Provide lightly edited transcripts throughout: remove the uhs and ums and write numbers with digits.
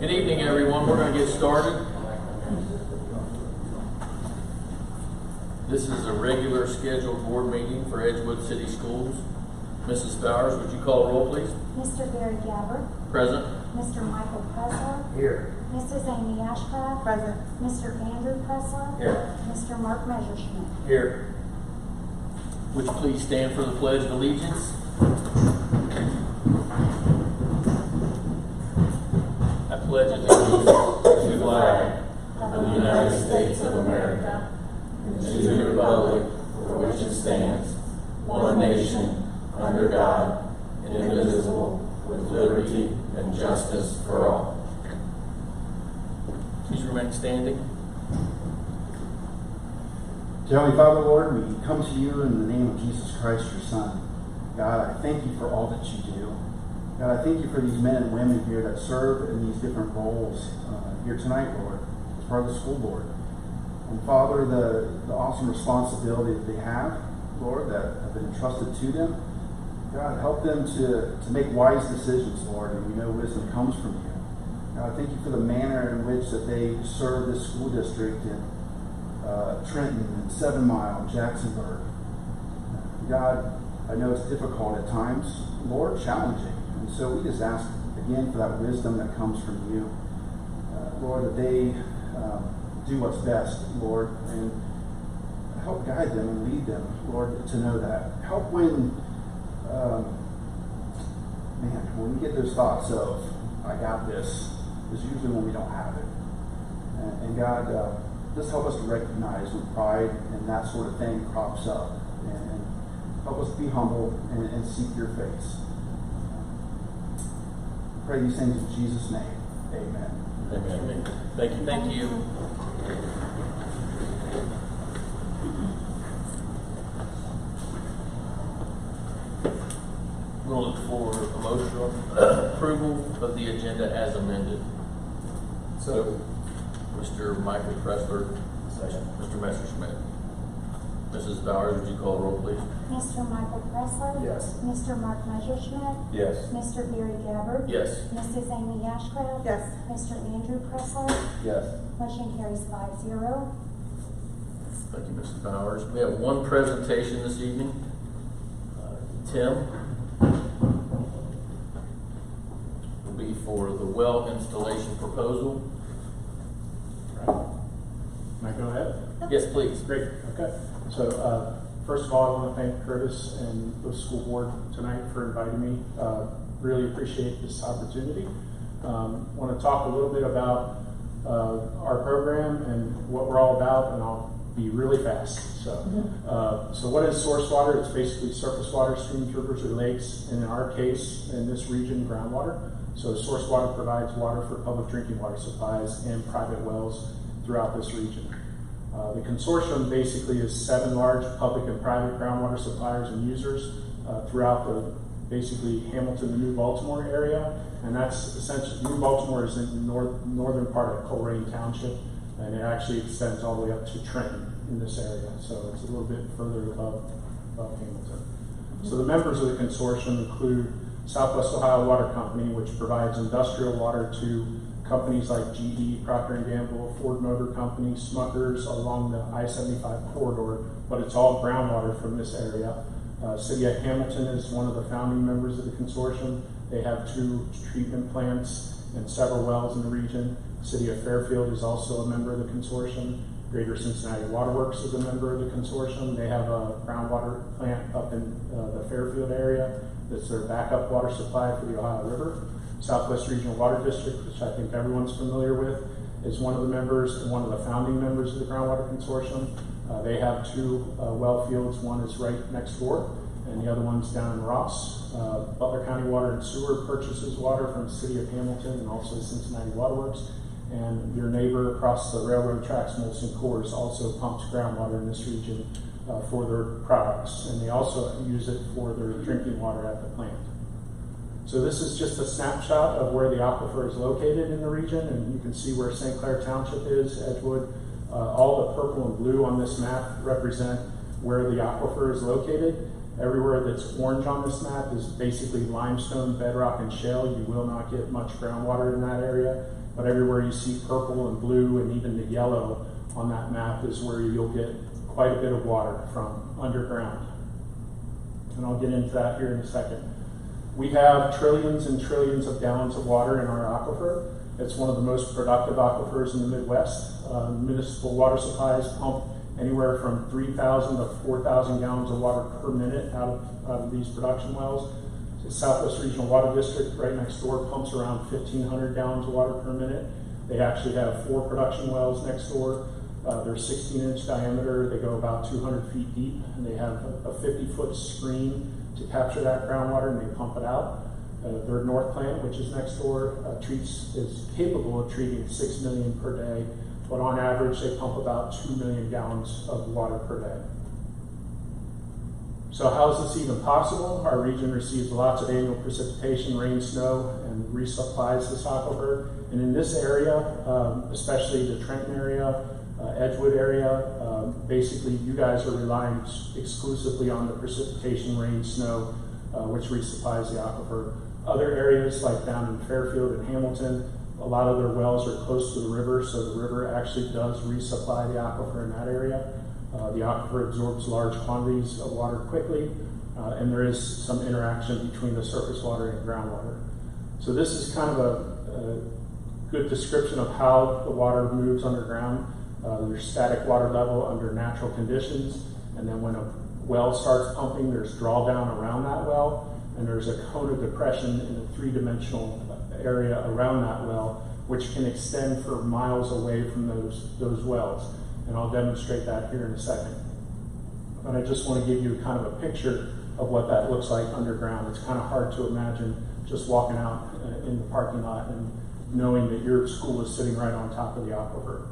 Good evening, everyone. We're going to get started. This is a regular scheduled board meeting for Edgewood City Schools. Mrs. Bowers, would you call the roll, please? Mr. Barry Gabbard. Present. Mr. Michael Pressler. Here. Mrs. Amy Ashcraft. Present. Mr. Andrew Pressler. Here. Mr. Mark Messerschmidt. Here. Would you please stand for the Pledge of Allegiance? I pledge allegiance to the flag of the United States of America and to the republic for which it stands, one nation, under God, indivisible, with liberty and justice for all. Please remain standing. Dear Heavenly Father, Lord, we come to you in the name of Jesus Christ, your Son. God, I thank you for all that you do. God, I thank you for these men and women here that serve in these different roles here tonight, Lord, as part of the school board. And Father, the awesome responsibility that they have, Lord, that have been entrusted to them. God, help them to make wise decisions, Lord, and we know wisdom comes from you. God, I thank you for the manner in which that they serve this school district in Trenton and 7 Mile, Jacksonburg. God, I know it's difficult at times, Lord, challenging. And so we just ask again for that wisdom that comes from you, Lord, that they do what's best, Lord, and help guide them and lead them, Lord, to know that. Help when we get those thoughts of, I got this, is usually when we don't have it. And God, just help us to recognize when pride and that sort of thing crops up. And help us be humble and seek your face. Pray these things in Jesus' name. Amen. Amen. Thank you. Thank you. We'll look for a motion on approval of the agenda as amended. So, Mr. Michael Pressler, Mr. Messerschmidt. Mrs. Bowers, would you call the roll, please? Mr. Michael Pressler. Yes. Mr. Mark Messerschmidt. Yes. Mr. Barry Gabbard. Yes. Mrs. Amy Ashcraft. Yes. Mr. Andrew Pressler. Yes. Motion carries 5-0. Thank you, Mrs. Bowers. We have one presentation this evening. Tim will be for the well installation proposal. Can I go ahead? Yes, please. Great. Okay. So first of all, I want to thank Curtis and the school board tonight for inviting me. Really appreciate this opportunity. Want to talk a little bit about our program and what we're all about, and I'll be really fast. So what is source water? It's basically surface water, streams, rivers, or lakes, and in our case, in this region, groundwater. So source water provides water for public drinking water supplies and private wells throughout this region. The consortium basically is 7 large public and private groundwater suppliers and users throughout the basically Hamilton and New Baltimore area, and that's essentially New Baltimore is in the northern part of Coleraine Township, and it actually extends all the way up to Trenton in this area, so it's a little bit further above Hamilton. So the members of the consortium include Southwest Ohio Water Company, which provides industrial water to companies like GE, Procter & Gamble, Ford Motor Company, Smuckers along the I-75 corridor, but it's all groundwater from this area. City of Hamilton is one of the founding members of the consortium. They have 2 treatment plants and several wells in the region. City of Fairfield is also a member of the consortium. Greater Cincinnati Waterworks is a member of the consortium. They have a groundwater plant up in the Fairfield area that's their backup water supply for the Ohio River. Southwest Regional Water District, which I think everyone's familiar with, is one of the members and one of the founding members of the Groundwater Consortium. They have 2 well fields. One is right next door, and the other one's down in Ross. Butler County Water and Sewer purchases water from the City of Hamilton and also Cincinnati Waterworks. And your neighbor across the railroad tracks, Molson Coors, also pumps groundwater in this region for their products, and they also use it for their drinking water at the plant. So this is just a snapshot of where the aquifer is located in the region, and you can see where St. Clair Township is, Edgewood. All the purple and blue on this map represent where the aquifer is located. Everywhere that's orange on this map is basically limestone, bedrock, and shale. You will not get much groundwater in that area, but everywhere you see purple and blue and even the yellow on that map is where you'll get quite a bit of water from underground. And I'll get into that here in a second. We have trillions and trillions of gallons of water in our aquifer. It's one of the most productive aquifers in the Midwest. Municipal water supplies pump anywhere from 3,000 to 4,000 gallons of water per minute out of these production wells. The Southwest Regional Water District right next door pumps around 1,500 gallons of water per minute. They actually have 4 production wells next door. They're 16-inch diameter. They go about 200 feet deep, and they have a 50-foot screen to capture that groundwater, and they pump it out. Their North Plant, which is next door, is capable of treating 6 million per day, but on average they pump about 2 million gallons of water per day. So how is this even possible? Our region receives lots of annual precipitation, rain, snow, and resupplies this aquifer. And in this area, especially the Trenton area, Edgewood area, basically you guys are relying exclusively on the precipitation, rain, snow, which resupplies the aquifer. Other areas like down in Fairfield and Hamilton, a lot of their wells are close to the river, so the river actually does resupply the aquifer in that area. The aquifer absorbs large quantities of water quickly, and there is some interaction between the surface water and groundwater. So this is kind of a good description of how the water moves underground. There's static water level under natural conditions, and then when a well starts pumping, there's drawdown around that well, and there's a cone of depression in a 3-dimensional area around that well, which can extend for miles away from those wells. And I'll demonstrate that here in a second. But I just want to give you kind of a picture of what that looks like underground. It's kind of hard to imagine just walking out in the parking lot and knowing that your school is sitting right on top of the aquifer.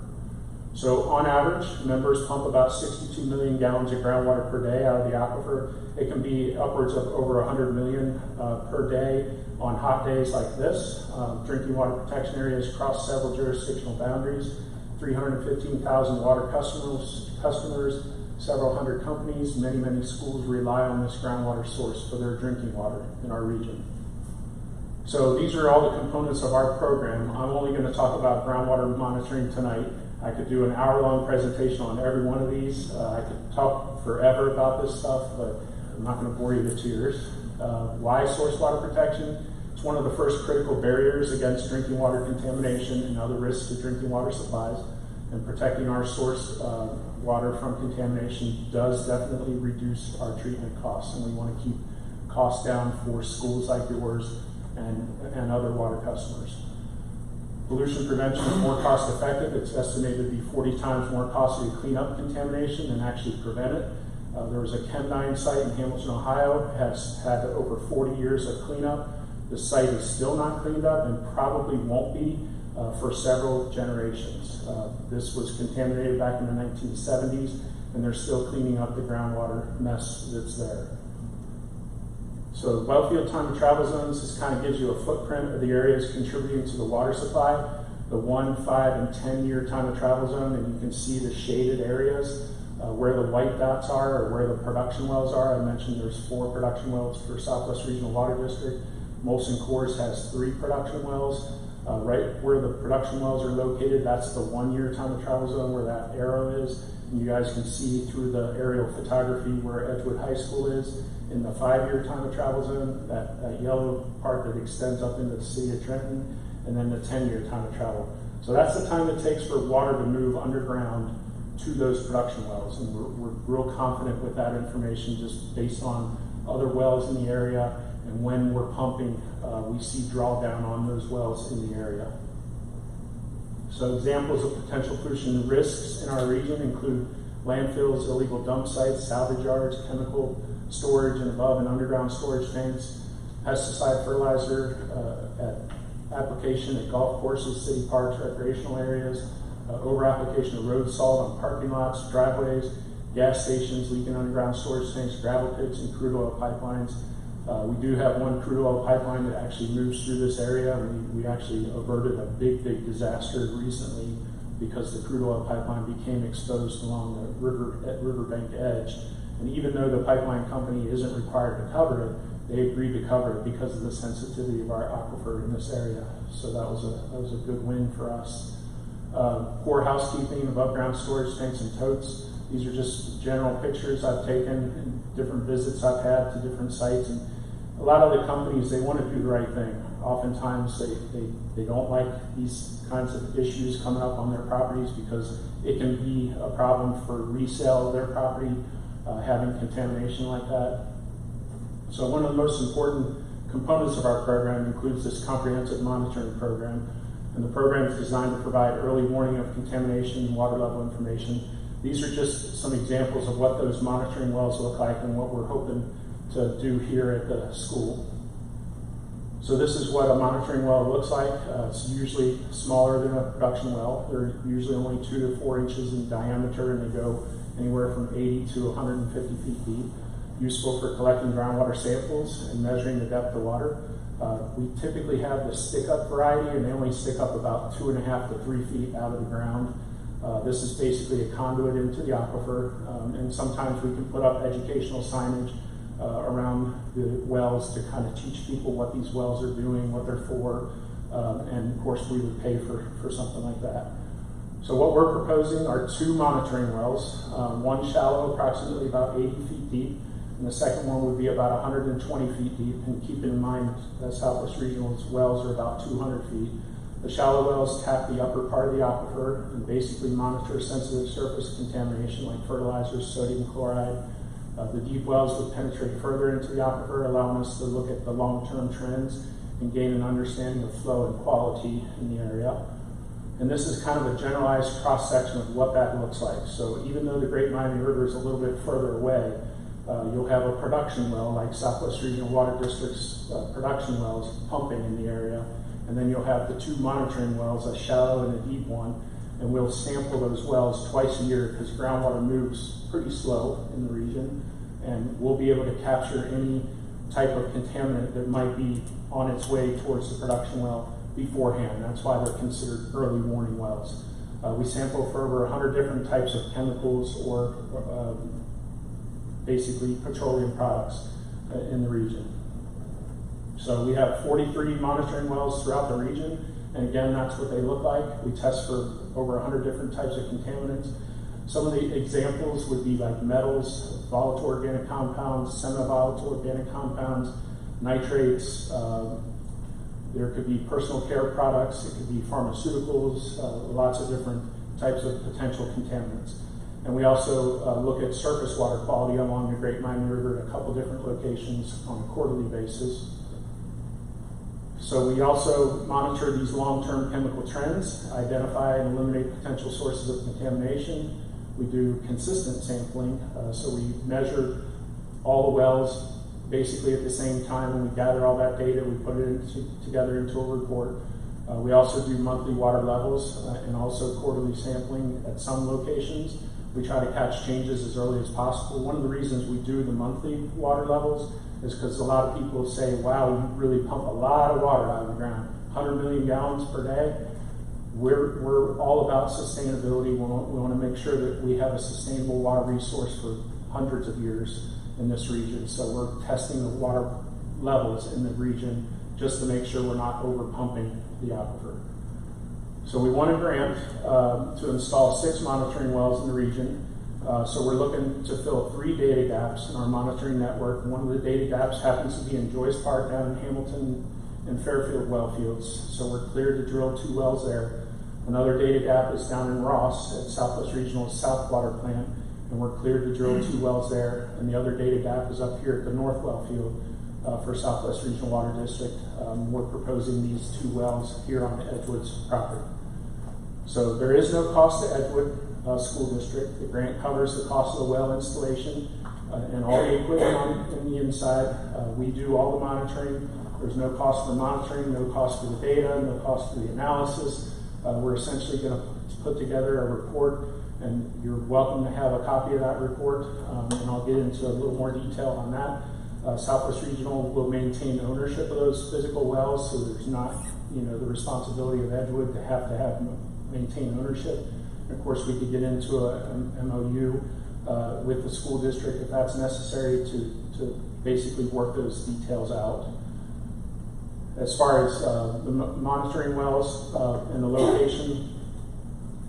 So on average, members pump about 62 million gallons of groundwater per day out of the aquifer. It can be upwards of over 100 million per day on hot days like this. Drinking water protection areas cross several jurisdictional boundaries. 315,000 water customers, several hundred companies, many schools rely on this groundwater source for their drinking water in our region. So these are all the components of our program. I'm only going to talk about groundwater monitoring tonight. I could do an hour-long presentation on every one of these. I could talk forever about this stuff, but I'm not going to bore you to tears. Why source water protection? It's one of the first critical barriers against drinking water contamination and other risks to drinking water supplies. And protecting our source water from contamination does definitely reduce our treatment costs, and we want to keep costs down for schools like yours and other water customers. Pollution prevention is more cost effective. It's estimated to be 40 times more costly to clean up contamination than actually prevent it. There was a Chem9 site in Hamilton, Ohio, has had over 40 years of cleanup. The site is still not cleaned up and probably won't be for several generations. This was contaminated back in the 1970s, and they're still cleaning up the groundwater mess that's there. So wellfield time of travel zones, this kind of gives you a footprint of the areas contributing to the water supply. The 1, 5, and 10-year time of travel zone, and you can see the shaded areas where the white dots are or where the production wells are. I mentioned there's 4 production wells for Southwest Regional Water District. Molson Coors has 3 production wells. Right where the production wells are located, that's the 1-year time of travel zone where that arrow is. And you guys can see through the aerial photography where Edgewood High School is. In the 5-year time of travel zone, that yellow part that extends up into the city of Trenton, and then the 10-year time of travel. So that's the time it takes for water to move underground to those production wells. And we're real confident with that information just based on other wells in the area, and when we're pumping, we see drawdown on those wells in the area. So examples of potential pollution risks in our region include landfills, illegal dump sites, salvage yards, chemical storage and above and underground storage tanks, pesticide fertilizer application at golf courses, city parks, recreational areas, over application of road salt on parking lots, driveways, gas stations, leaking underground storage tanks, gravel pits, and crude oil pipelines. We do have one crude oil pipeline that actually moves through this area. We actually averted a big disaster recently because the crude oil pipeline became exposed along the riverbank edge, And even though the pipeline company isn't required to cover it, they agreed to cover it because of the sensitivity of our aquifer in this area. So that was a good win for us. Core housekeeping, above ground storage tanks and totes. These are just general pictures I've taken and different visits I've had to different sites. And a lot of the companies, they want to do the right thing. Oftentimes they don't like these kinds of issues coming up on their properties because it can be a problem for resale of their property, having contamination like that. So one of the most important components of our program includes this comprehensive monitoring program. And the program is designed to provide early warning of contamination and water level information. These are just some examples of what those monitoring wells look like and what we're hoping to do here at the school. So this is what a monitoring well looks like. It's usually smaller than a production well. They're usually only 2 to 4 inches in diameter, and they go anywhere from 80 to 150 feet deep. Useful for collecting groundwater samples and measuring the depth of water. We typically have the stick-up variety, and they only stick up about 2.5 to 3 feet out of the ground. This is basically a conduit into the aquifer, and sometimes we can put up educational signage around the wells to kind of teach people what these wells are doing, what they're for, and of course we would pay for something like that. So what we're proposing are 2 monitoring wells, one shallow, approximately about 80 feet deep, and the second one would be about 120 feet deep. And keep in mind that Southwest Regional's wells are about 200 feet. The shallow wells tap the upper part of the aquifer and basically monitor sensitive surface contamination like fertilizers, sodium chloride. The deep wells would penetrate further into the aquifer, allowing us to look at the long-term trends and gain an understanding of flow and quality in the area. And this is kind of a generalized cross-section of what that looks like. So even though the Great Miami River is a little bit further away, you'll have a production well like Southwest Regional Water District's production wells pumping in the area. And then you'll have the 2 monitoring wells, a shallow and a deep one. And we'll sample those wells twice a year because groundwater moves pretty slow in the region. And we'll be able to capture any type of contaminant that might be on its way towards the production well beforehand. That's why they're considered early warning wells. We sample for over 100 different types of chemicals or basically petroleum products in the region. So we have 43 monitoring wells throughout the region, and again, that's what they look like. We test for over 100 different types of contaminants. Some of the examples would be like metals, volatile organic compounds, semi-volatile organic compounds, nitrates. There could be personal care products, it could be pharmaceuticals, lots of different types of potential contaminants. And we also look at surface water quality along the Great Miami River at a couple different locations on a quarterly basis. So we also monitor these long-term chemical trends, identify and eliminate potential sources of contamination. We do consistent sampling, so we measure all the wells basically at the same time, and we gather all that data, we put it together into a report. We also do monthly water levels and also quarterly sampling at some locations. We try to catch changes as early as possible. One of the reasons we do the monthly water levels is because a lot of people say, wow, you really pump a lot of water out of the ground, 100 million gallons per day. We're all about sustainability. We want to make sure that we have a sustainable water resource for hundreds of years in this region. So we're testing the water levels in the region just to make sure we're not over pumping the aquifer. So we won a grant to install 6 monitoring wells in the region. So we're looking to fill 3 data gaps in our monitoring network. One of the data gaps happens to be in Joyce Park down in Hamilton and Fairfield well fields. So we're cleared to drill 2 wells there. Another data gap is down in Ross at Southwest Regional's South Water Plant, and we're cleared to drill 2 wells there. And the other data gap is up here at the North Well Field for Southwest Regional Water District. We're proposing these 2 wells here on the Edgewood's property. So there is no cost to Edgewood School District. The grant covers the cost of the well installation and all the equipment on the inside. We do all the monitoring. There's no cost for monitoring, no cost for the data, no cost for the analysis. We're essentially going to put together a report, and you're welcome to have a copy of that report, and I'll get into a little more detail on that. Southwest Regional will maintain ownership of those physical wells, so there's not, the responsibility of Edgewood to have maintain ownership. And of course, we could get into an MOU with the school district if that's necessary to basically work those details out. As far as the monitoring wells and the location,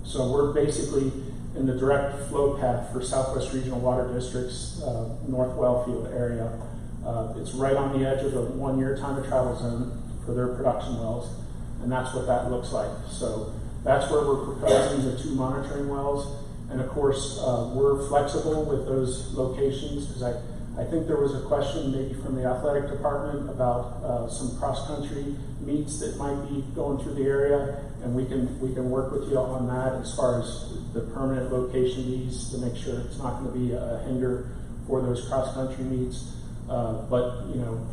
so we're basically in the direct flow path for Southwest Regional Water District's North Wellfield area. It's right on the edge of the 1-year time of travel zone for their production wells, and that's what that looks like. So that's where we're proposing the 2 monitoring wells. And of course, we're flexible with those locations, because I think there was a question maybe from the athletic department about some cross-country meets that might be going through the area, and we can work with you on that as far as the permanent location needs to make sure it's not going to be a hinder for those cross-country meets. But you know,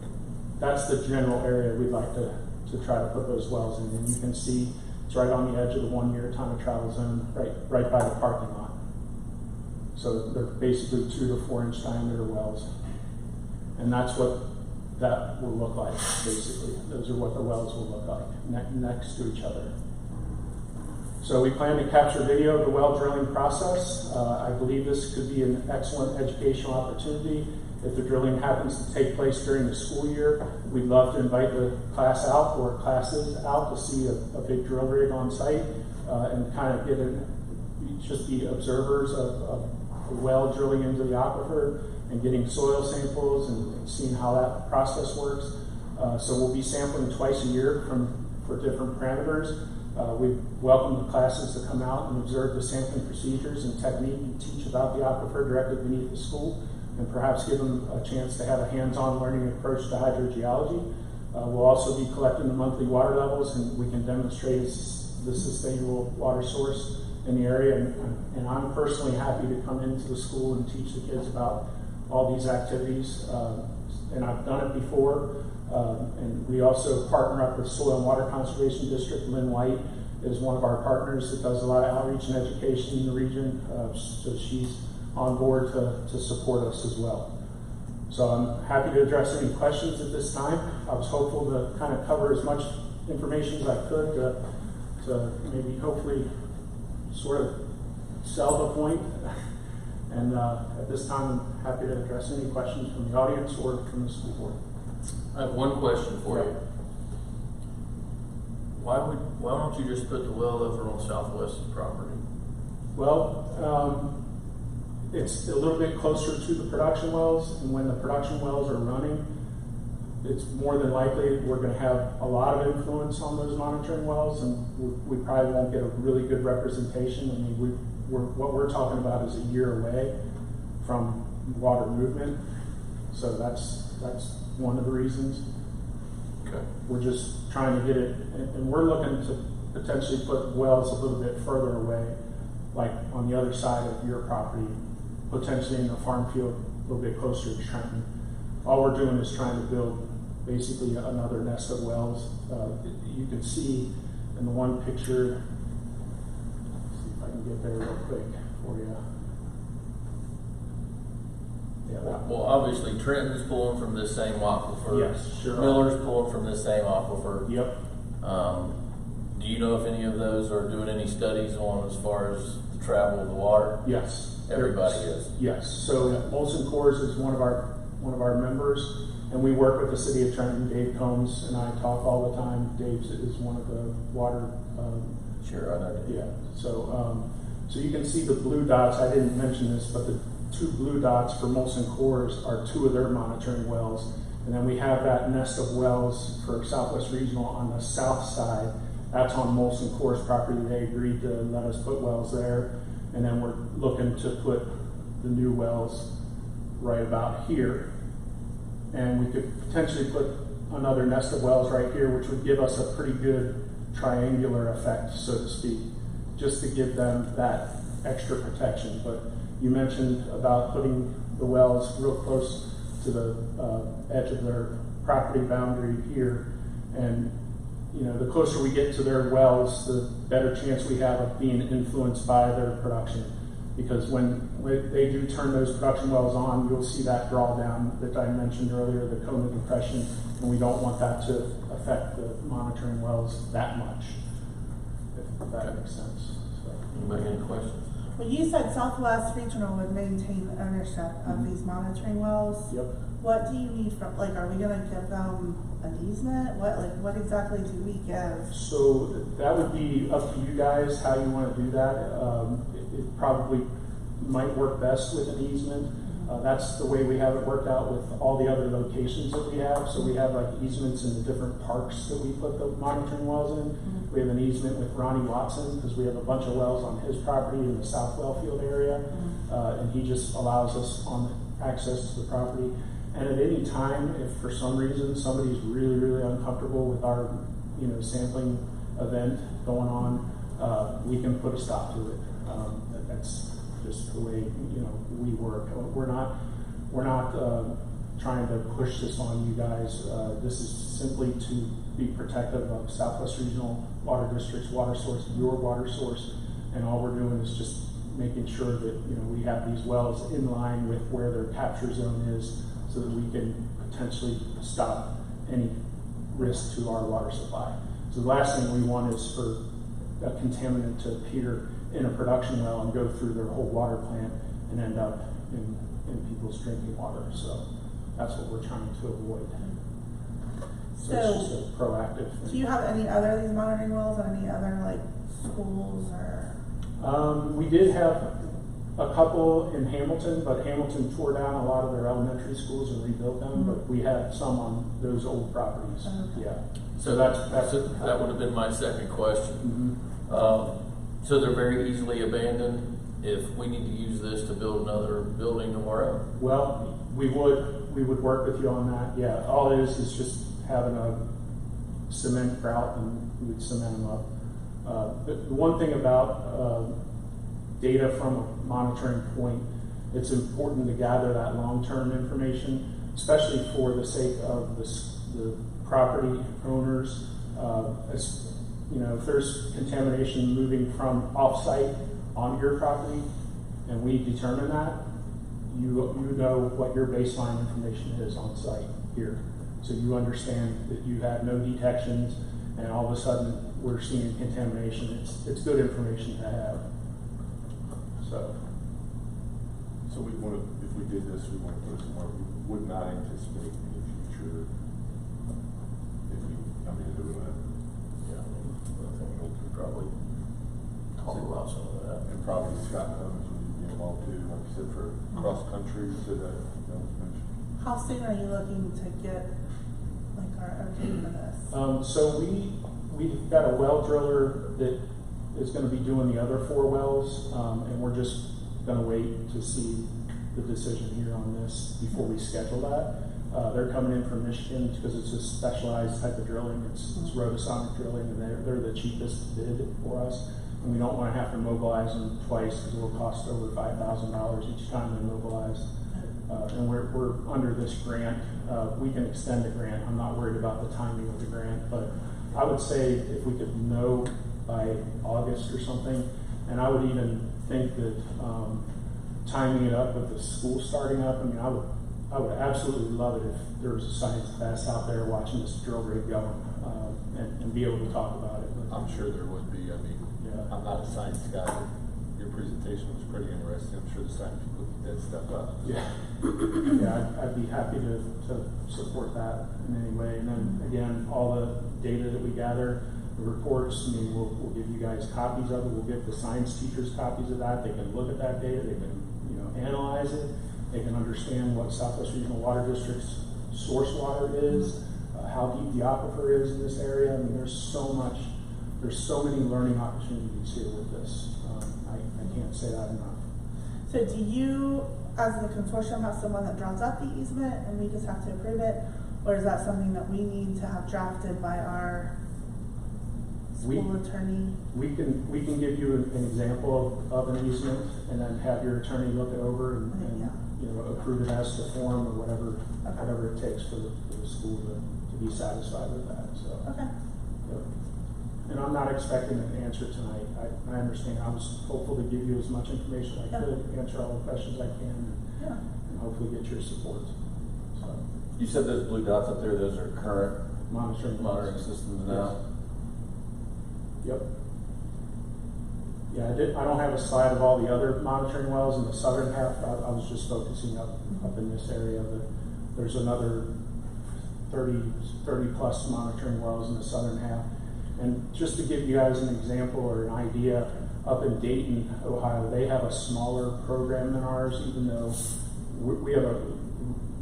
that's the general area we'd like to try to put those wells in, and you can see it's right on the edge of the 1-year time of travel zone, right by the parking lot. So they're basically 2 to 4 inch diameter wells. And that's what that will look like, basically. Those are what the wells will look like, next to each other. So we plan to capture video of the well drilling process. I believe this could be an excellent educational opportunity. If the drilling happens to take place during the school year, we'd love to invite the class out or classes out to see a big drill rig on site and kind of just be observers of the well drilling into the aquifer and getting soil samples and seeing how that process works. So we'll be sampling twice a year for different parameters. We welcome the classes to come out and observe the sampling procedures and technique and teach about the aquifer directly beneath the school, and perhaps give them a chance to have a hands-on learning approach to hydrogeology. We'll also be collecting the monthly water levels, and we can demonstrate the sustainable water source in the area. And I'm personally happy to come into the school and teach the kids about all these activities. And I've done it before. And we also partner up with Soil and Water Conservation District. Lynn White is one of our partners that does a lot of outreach and education in the region. So she's on board to support us as well. So I'm happy to address any questions at this time. I was hopeful to kind of cover as much information as I could to maybe hopefully sort of sell the point. And at this time, I'm happy to address any questions from the audience or from the school board. I have one question for you. Why don't you just put the well over on Southwest's property? Well, it's a little bit closer to the production wells, and when the production wells are running, it's more than likely we're going to have a lot of influence on those monitoring wells, and we probably won't get a really good representation. I mean, what we're talking about is a year away from water movement, so that's one of the reasons. Okay. We're just trying to get it, and we're looking to potentially put wells a little bit further away, like on the other side of your property, potentially in the farm field, a little bit closer to Trenton. All we're doing is trying to build basically another nest of wells. You can see in the one picture, let's see if I can get there real quick for you. Yeah, Well, obviously Trenton's pulling from this same aquifer. Yes, sure. Miller's pulling from this same aquifer. Yep. Do you know if any of those are doing any studies on as far as the travel of the water? Yes. Everybody is. Yes. So Molson Coors is one of our members, and we work with the city of Trenton. Dave Combs and I talk all the time. Dave is one of the water. Sure, I know. Yeah. So so you can see the blue dots. I didn't mention this, but the 2 blue dots for Molson Coors are 2 of their monitoring wells, and then we have that nest of wells for Southwest Regional on the south side. That's on Molson Coors property. They agreed to let us put wells there, and then we're looking to put the new wells right about here. And we could potentially put another nest of wells right here, which would give us a pretty good triangular effect, so to speak, just to give them that extra protection. But you mentioned about putting the wells real close to the edge of their property boundary here, and you know, the closer we get to their wells, the better chance we have of being influenced by their production. Because when they do turn those production wells on, you'll see that drawdown that I mentioned earlier, the cone of depression, and we don't want that to affect the monitoring wells that much, if that makes sense. So. Anybody got any questions? Well, you said Southwest Regional would maintain ownership of these monitoring wells. Yep. What do you need from, like, are we gonna give them an easement? What exactly do we give? So that would be up to you guys, how you want to do that. It probably might work best with an easement. That's the way we have it worked out with all the other locations that we have. So we have like easements in the different parks that we put the monitoring wells in. Mm-hmm. We have an easement with Ronnie Watson because we have a bunch of wells on his property in the South Wellfield area. And he just allows us on access to the property. And at any time, if for some reason somebody's really, really uncomfortable with our, sampling event going on, we can put a stop to it. That's just the way, we work. We're not trying to push this on you guys. This is simply to be protective of Southwest Regional Water District's water source, your water source, and all we're doing is just making sure that, we have these wells in line with where their capture zone is, so that we can potentially stop any risk to our water supply. So the last thing we want is for a contaminant to appear in a production well and go through their whole water plant and end up in people's drinking water. So that's what we're trying to avoid. So it's just a proactive thing. Do you have any other of these monitoring wells at any other, like, schools or? We did have a couple in Hamilton, but Hamilton tore down a lot of their elementary schools and rebuilt them, but we had some on those old properties. Okay. Yeah. So that would have been my second question. So they're very easily abandoned if we need to use this to build another building tomorrow? Well, we would work with you on that. Yeah, all it is just having a cement grout and we would cement them up. The one thing about data from a monitoring point, it's important to gather that long-term information, especially for the sake of the property owners. If there's contamination moving from off-site on your property, and we determine that, you know what your baseline information is on site here. So you understand that you have no detections, and all of a sudden we're seeing contamination. It's good information to have. So we want to, if we did this, we want to put it somewhere we would not anticipate in the future if we come into it. Yeah, I think we could probably talk about some of that. And probably Scott Combs would be involved too, like you said, for cross country to that was mentioned. How soon are you looking to get, like, our okay for this? So we've got a well driller that is going to be doing the other 4 wells, and we're just going to wait to see the decision here on this before we schedule that. They're coming in from Michigan because it's a specialized type of drilling. It's rotosonic drilling, and they're the cheapest bid for us. And we don't want to have to mobilize them twice because it will cost over $5,000 each time they're mobilized. And we're under this grant. We can extend the grant. I'm not worried about the timing of the grant, but I would say if we could know by August or something, and I would even think that timing it up with the school starting up, I would absolutely love it if there was a science class out there watching this drill rig going and be able to talk about it. I'm sure there would be. Yeah. I'm not a science guy, but your presentation was pretty interesting. I'm sure the science people keep that stuff up. Yeah, yeah, I'd be happy to support that in any way. And then again, all the data that we gather, the reports, we'll give you guys copies of it. We'll give the science teachers copies of that. They can look at that data. They can, analyze it. They can understand what Southwest Regional Water District's source water is, how deep the aquifer is in this area. There's so many learning opportunities here with this. I can't say that enough. So do you, as the consortium, have someone that draws up the easement and we just have to approve it? Or is that something that we need to have drafted by our school attorney? We can give you an example of an easement and then have your attorney look it over and approve it as to form or whatever it takes for the school to be satisfied with that. So. Okay. Yep. And I'm not expecting an answer tonight. I understand. I was hopeful to give you as much information I could, answer all the questions I can, and hopefully get your support. So. You said those blue dots up there, those are current monitoring Monitoring systems now? Yep. Yeah, I don't have a slide of all the other monitoring wells in the southern half. I was just focusing up in this area. There's another 30 plus monitoring wells in the southern half. And just to give you guys an example or an idea, up in Dayton, Ohio, they have a smaller program than ours, even though we have a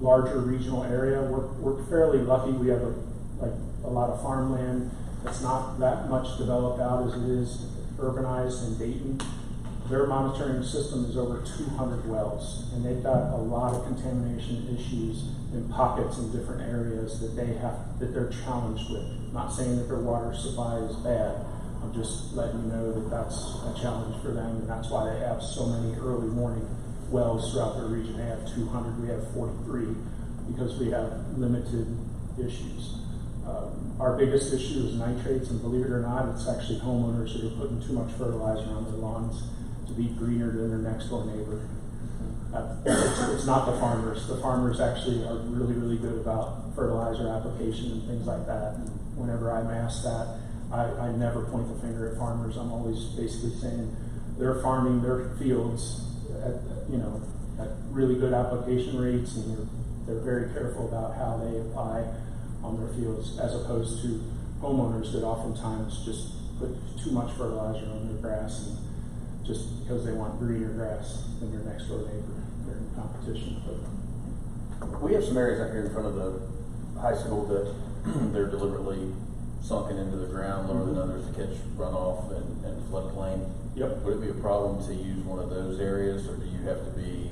larger regional area. We're fairly lucky. We have a lot of farmland that's not that much developed out as it is urbanized in Dayton. Their monitoring system is over 200 wells, and they've got a lot of contamination issues in pockets in different areas that they're challenged with. I'm not saying that their water supply is bad. I'm just letting you know that that's a challenge for them, and that's why they have so many early warning wells throughout their region. They have 200, we have 43, because we have limited issues. Our biggest issue is nitrates, and believe it or not, it's actually homeowners that are putting too much fertilizer on their lawns to be greener than their next door neighbor. It's not the farmers. The farmers actually are really, really good about fertilizer application and things like that. And whenever I'm asked that, I never point the finger at farmers. I'm always basically saying they're farming their fields at really good application rates, and they're very careful about how they apply on their fields, as opposed to homeowners that oftentimes just put too much fertilizer on their grass, and just because they want greener grass than their next door neighbor. They're in competition. We have some areas out here in front of the high school that they're deliberately sunken into the ground lower than others to catch runoff and floodplain. Yep. Would it be a problem to use one of those areas, or do you have to be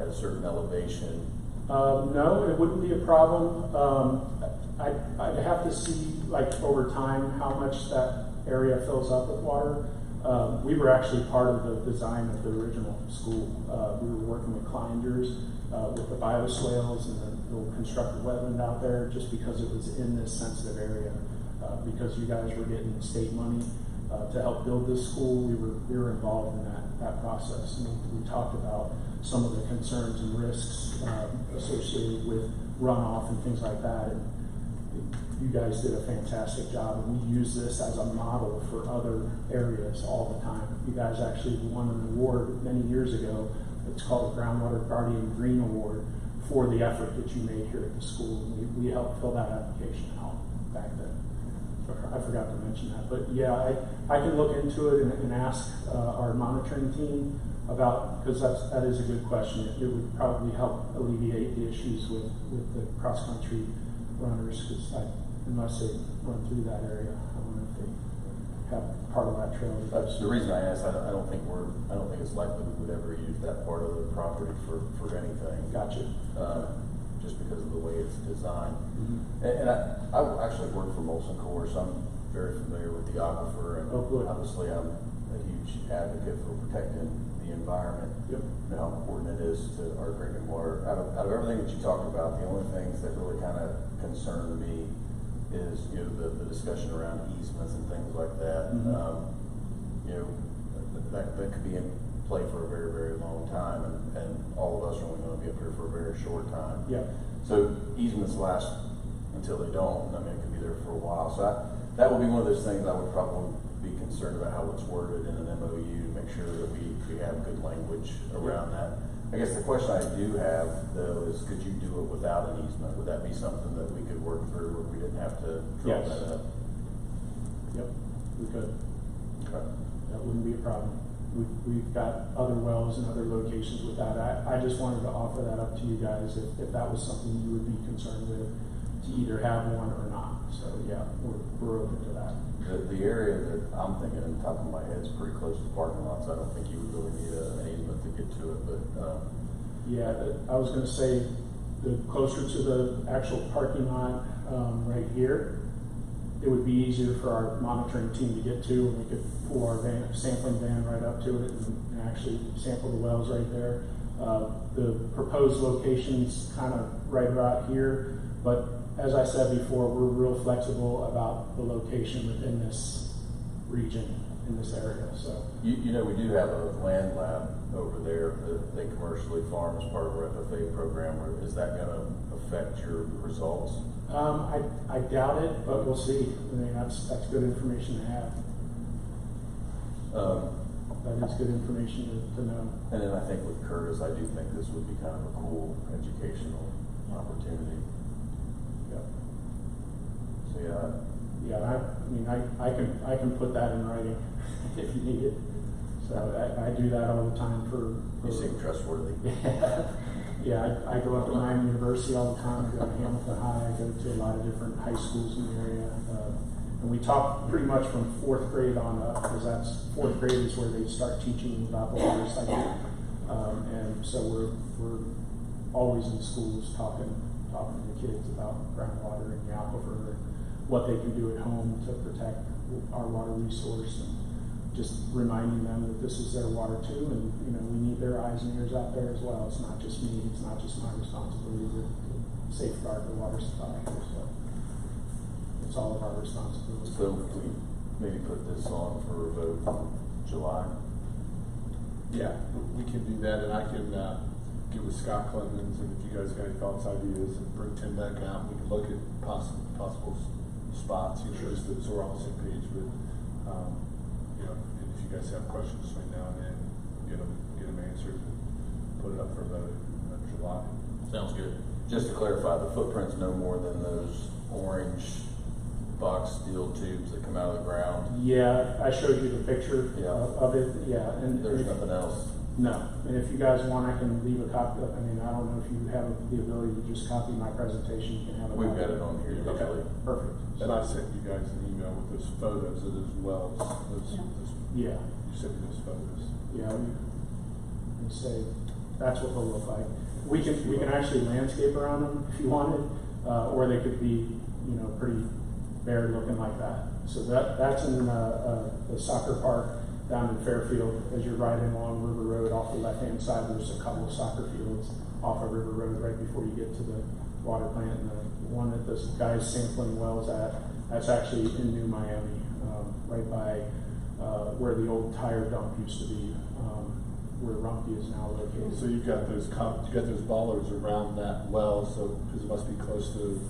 at a certain elevation? No, it wouldn't be a problem. I'd have to see, like, over time how much that area fills up with water. We were actually part of the design of the original school. We were working with Kleinders with the bioswales and the little constructed wetland out there, just because it was in this sensitive area. Because you guys were getting state money to help build this school, we were involved in that process. And we talked about some of the concerns and risks associated with runoff and things like that. And you guys did a fantastic job, and we use this as a model for other areas all the time. You guys actually won an award many years ago. It's called the Groundwater Guardian Green Award for the effort that you made here at the school. And we helped fill that application out back then. I forgot to mention that, but yeah, I can look into it and ask our monitoring team about, because that is a good question. It would probably help alleviate the issues with the cross-country runners, because unless they run through that area, I don't know if they have part of that trail. That's the reason I asked. I don't think it's likely we would ever use that part of the property for anything. Gotcha. Just because of the way it's designed. Mm-hmm. And I actually work for Molson Coors, so I'm very familiar with the aquifer, and obviously I'm a huge advocate for protecting the environment. Yep. And how important it is to our drinking water. Out of everything that you talked about, the only things that really kind of concern me is the discussion around easements and things like that. Mm-hmm. That could be in play for a very, very long time, and all of us are only going to be up here for a very short time. Yeah. So easements last until they don't. I mean, it could be there for a while. So that would be one of those things I would probably be concerned about how it's worded in an MOU to make sure that we have good language around that. I guess the question I do have, though, is could you do it without an easement? Would that be something that we could work through if we didn't have to draw Yes. that up? Yep, we could. Okay. That wouldn't be a problem. We've got other wells and other locations with that. I just wanted to offer that up to you guys if that was something you would be concerned with, to either have one or not. So yeah, we're open to that. The area that I'm thinking on top of my head is pretty close to parking lots. I don't think you would really need an easement to get to it, but yeah, I was going to say the closer to the actual parking lot right here, it would be easier for our monitoring team to get to, and we could pull our sampling van right up to it and actually sample the wells right there. The proposed location's kind of right about here, but as I said before, we're real flexible about the location within this region, in this area. So we do have a land lab over there that they commercially farm as part of our FFA program. Is that going to affect your results? I doubt it, but we'll see. I mean, that's good information to have. that is good information to know. And then I think with Curtis, I do think this would be kind of a cool educational opportunity. Yeah. So yeah, Yeah, I mean, I can put that in writing if you need it. So I do that all the time for you seem trustworthy. Yeah, I go up to Miami University all the time. I go to Hamilton High. I go to a lot of different high schools in the area. And we talk pretty much from 4th grade on up, because that's 4th grade is where they start teaching about the water cycle. And so we're always in schools talking to the kids about groundwater and the aquifer and what they can do at home to protect our water resource, and just reminding them that this is their water too, and we need their eyes and ears out there as well. It's not just me, it's not just my responsibility to safeguard the water supply here. So it's all of our responsibility. So we maybe put this on for a vote July. Yeah, we can do that, and I can get with Scott Clemens, and if you guys got any thoughts, ideas, and bring Tim back out, we can look at possible spots, just so we're on the same page. But and if you guys have questions between now and then, get them answered, and put it up for a vote in July. Sounds good. Just to clarify, the footprint's no more than those orange box steel tubes that come out of the ground. Yeah, I showed you the picture Yeah. of it. Yeah, and There's nothing else. No, and if you guys want, I can leave a copy. I mean, I don't know if you have the ability to just copy my presentation. You can have a We've copy. got it on here usually. Okay, perfect. And I sent you guys an email with those photos of those wells. Yeah, You sent me those photos. yeah. We can say that's what they'll look like. We can actually landscape around them if you wanted, or they could be pretty bare looking like that. So that's in the soccer park down in Fairfield. As you're riding along River Road off the left-hand side, there's a couple of soccer fields off of River Road right before you get to the water plant. And the one that this guy's sampling wells at, that's actually in New Miami, right by where the old tire dump used to be, where Rumpke is now located. So you've got those ballers around that well, so because it must be close to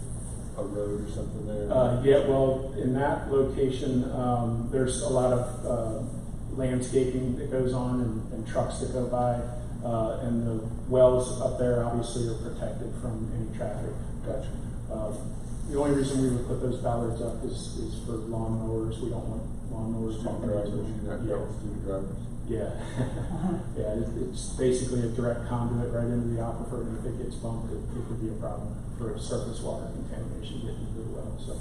a road or something there. Yeah, well, in that location, there's a lot of landscaping that goes on and trucks that go by, and the wells up there obviously are protected from any traffic. Gotcha. The only reason we would put those bollards up is for lawnmowers. We don't want lawnmowers bumping into them. Student drivers. Yeah, yeah. It's basically a direct conduit right into the aquifer, and if it gets bumped, it could be a problem for surface water contamination getting into the well. So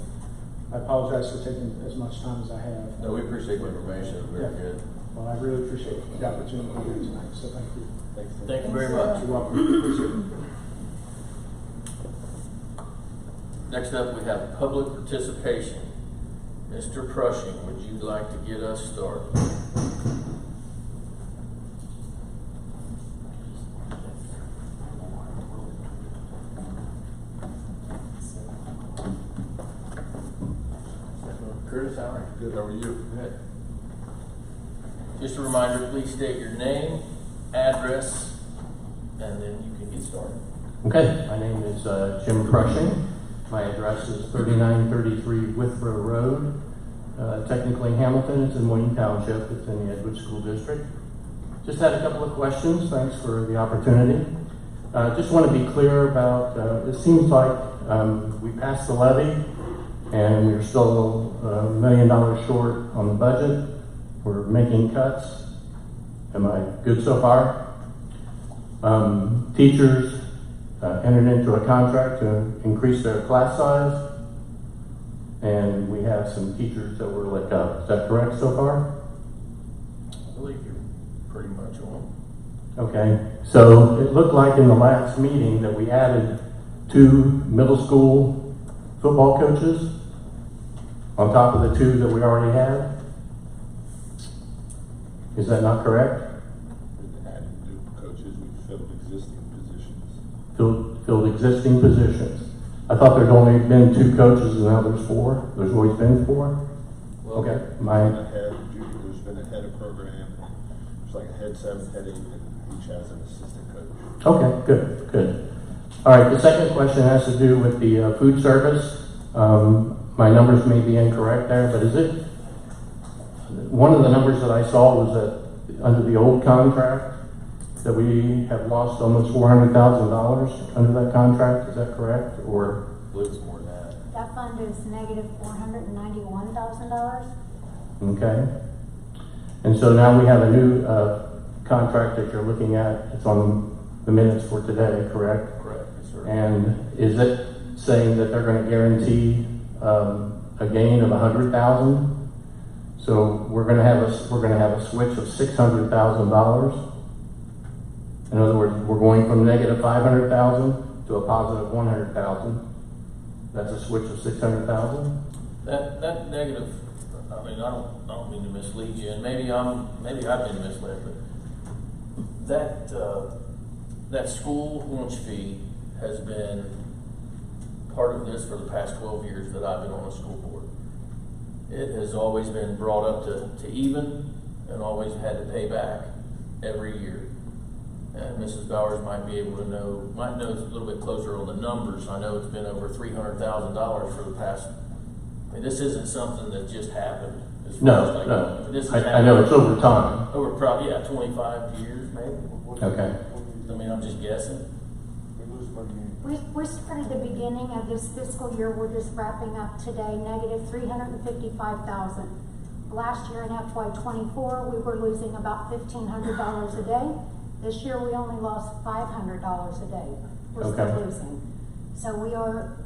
I apologize for taking as much time as I have. No, we appreciate the information. It's very good. Well, I really appreciate the opportunity to be here tonight, so thank you. Thanks. Thank you very much. You're welcome. Appreciate it. Next up, we have public participation. Mr. Prushing, would you like to get us started? Curtis, how are you? Good, how are you? Good. Just a reminder, please state your name, address, and then you can get started. Okay, my name is Jim Prushing. My address is 3933 Withrow Road. Technically Hamilton, it's in Wayne Township, it's in the Edgewood School District. Just had a couple of questions, thanks for the opportunity. Just want to be clear about, it seems like we passed the levy and we're still $1 million short on the budget. We're making cuts. Am I good so far? Teachers entered into a contract to increase their class size, and we have some teachers that were let go. Is that correct so far? I believe you're pretty much on. Okay, so it looked like in the last meeting that we added 2 middle school football coaches on top of the 2 that we already had. Is that not correct? We've added new coaches, we've filled existing positions. Filled existing positions. I thought there'd only been 2 coaches and now there's 4. There's always been 4? Okay. There's been a head of program, there's like a head 7, head 8, and each has an assistant coach. Okay, good. All right, the second question has to do with the food service. My numbers may be incorrect there, but is it, one of the numbers that I saw was that under the old contract, that we have lost almost $400,000 under that contract, is that correct? Or, I believe it's more than that. That fund is negative $491,000. okay. And so now we have a new contract that you're looking at, it's on the minutes for today, correct? Correct, yes, sir. And is it saying that they're gonna guarantee a gain of 100,000? So we're gonna have a switch of $600,000. In other words, we're going from negative 500,000 to a positive 100,000. That's a switch of 600,000. That negative, I mean, I don't mean to mislead you, and maybe I've been misled, but that school lunch fee has been part of this for the past 12 years that I've been on the school board. It has always been brought up to even and always had to pay back every year. And Mrs. Bowers might know a little bit closer on the numbers. I know it's been over $300,000 for the past. I mean, this isn't something that just happened. As far as like, No. This I know it's over time. over probably 25 years maybe. Okay. I mean, I'm just guessing. We lose money. We're started the beginning of this fiscal year, we're just wrapping up today, negative $355,000. Last year in FY '24, we were losing about $1,500 a day. This year we only lost $500 a day. We're Okay. still losing. So we are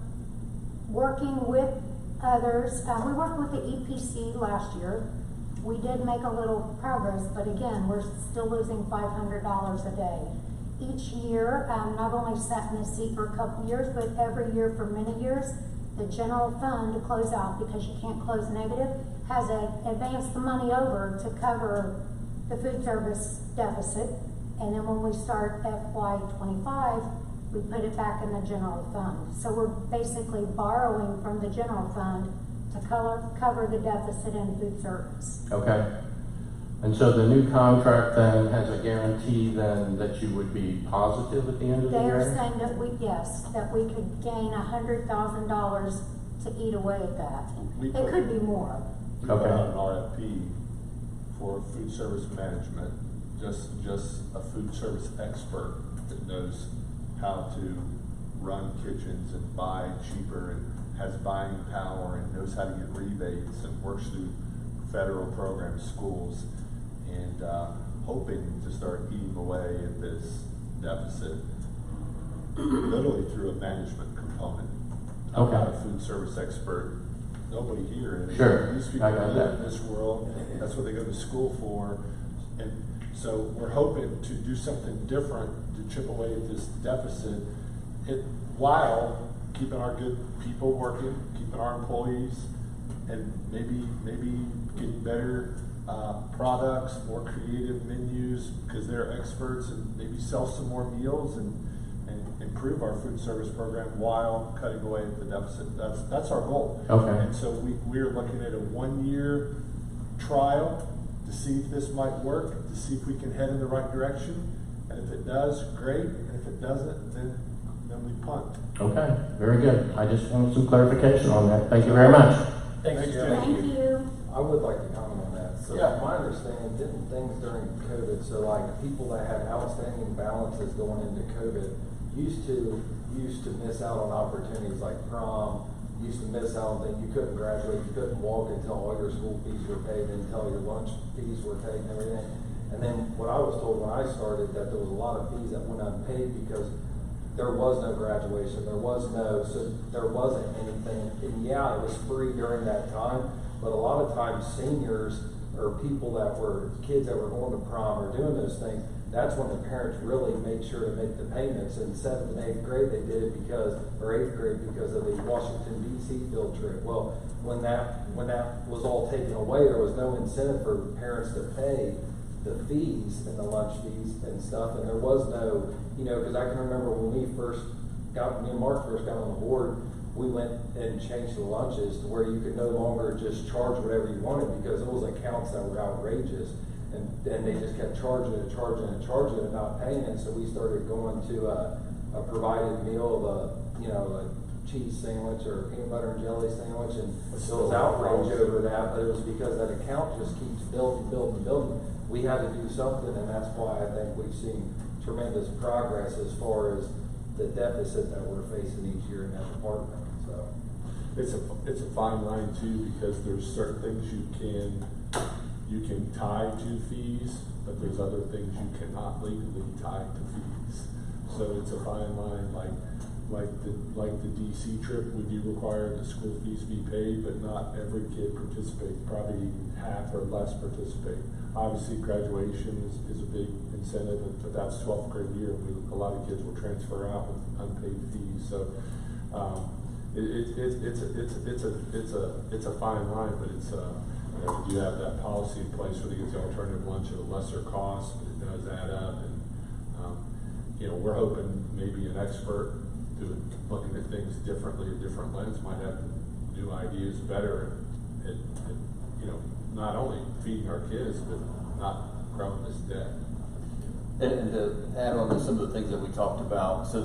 working with others. We worked with the EPC last year. We did make a little progress, but again, we're still losing $500 a day. Each year, I've only sat in this seat for a couple years, but every year for many years, the general fund to close out, because you can't close negative, has advanced the money over to cover the food service deficit. And then when we start FY '25, we put it back in the general fund. So we're basically borrowing from the general fund to cover the deficit in food service. Okay. And so the new contract then has a guarantee then that you would be positive at the end of the They year? are saying that that we could gain $100,000 to eat away at that. It could be more. We put Okay. out an RFP for food service management, just a food service expert that knows how to run kitchens and buy cheaper and has buying power and knows how to get rebates and works through federal programs, schools, and hoping to start eating away at this deficit, literally through a management component. I'm not a food service expert. Nobody here is. Sure, These people I got live that. in this world. That's what they go to school for. And so we're hoping to do something different to chip away at this deficit, while keeping our good people working, keeping our employees, and maybe getting better products, more creative menus, because they're experts, and maybe sell some more meals and improve our food service program while cutting away at the deficit. That's our goal. Okay. And so we're looking at a 1-year trial to see if this might work, to see if we can head in the right direction. And if it does, great. And if it doesn't, then we punt. Okay, very good. I just wanted some clarification on that. Thank you very much. Thanks, Jim. Thank you. I would like to comment on that. So Yeah. my understanding, different things during COVID, so like people that had outstanding balances going into COVID used to miss out on opportunities like prom, used to miss out on things. You couldn't graduate, you couldn't walk until all your school fees were paid, until your lunch fees were paid and everything. And then what I was told when I started, that there was a lot of fees that went unpaid because there was no graduation, so there wasn't anything. And yeah, it was free during that time, but a lot of times seniors or people that were kids that were going to prom or doing those things, that's when the parents really made sure to make the payments. In 7th and 8th grade, they did it or 8th grade because of the Washington D.C. field trip. Well, when that was all taken away, there was no incentive for parents to pay the fees and the lunch fees and stuff, and there was no, because I can remember when me and Mark first got on the board, we went and changed the lunches to where you could no longer just charge whatever you wanted, because those accounts that were outrageous, and they just kept charging and not paying it. So we started going to a provided meal, a cheese sandwich or peanut butter and jelly sandwich, and there was outrage over that, but it was because that account just keeps building. We had to do something, and that's why I think we've seen tremendous progress as far as the deficit that we're facing each year in that department, so. It's a fine line too, because there's certain things you can tie to fees, but there's other things you cannot legally tie to fees. So it's a fine line, like the DC trip, we do require the school fees be paid, but not every kid participates, probably half or less participate. Obviously graduation is a big incentive, but that's 12th grade year, a lot of kids will transfer out with unpaid fees, so it's a fine line, but it's we do have that policy in place where they get the alternative lunch at a lesser cost, but it does add up, and we're hoping maybe an expert looking at things differently, a different lens, might have new ideas better at not only feeding our kids, but not growing this debt. And to add on to some of the things that we talked about, so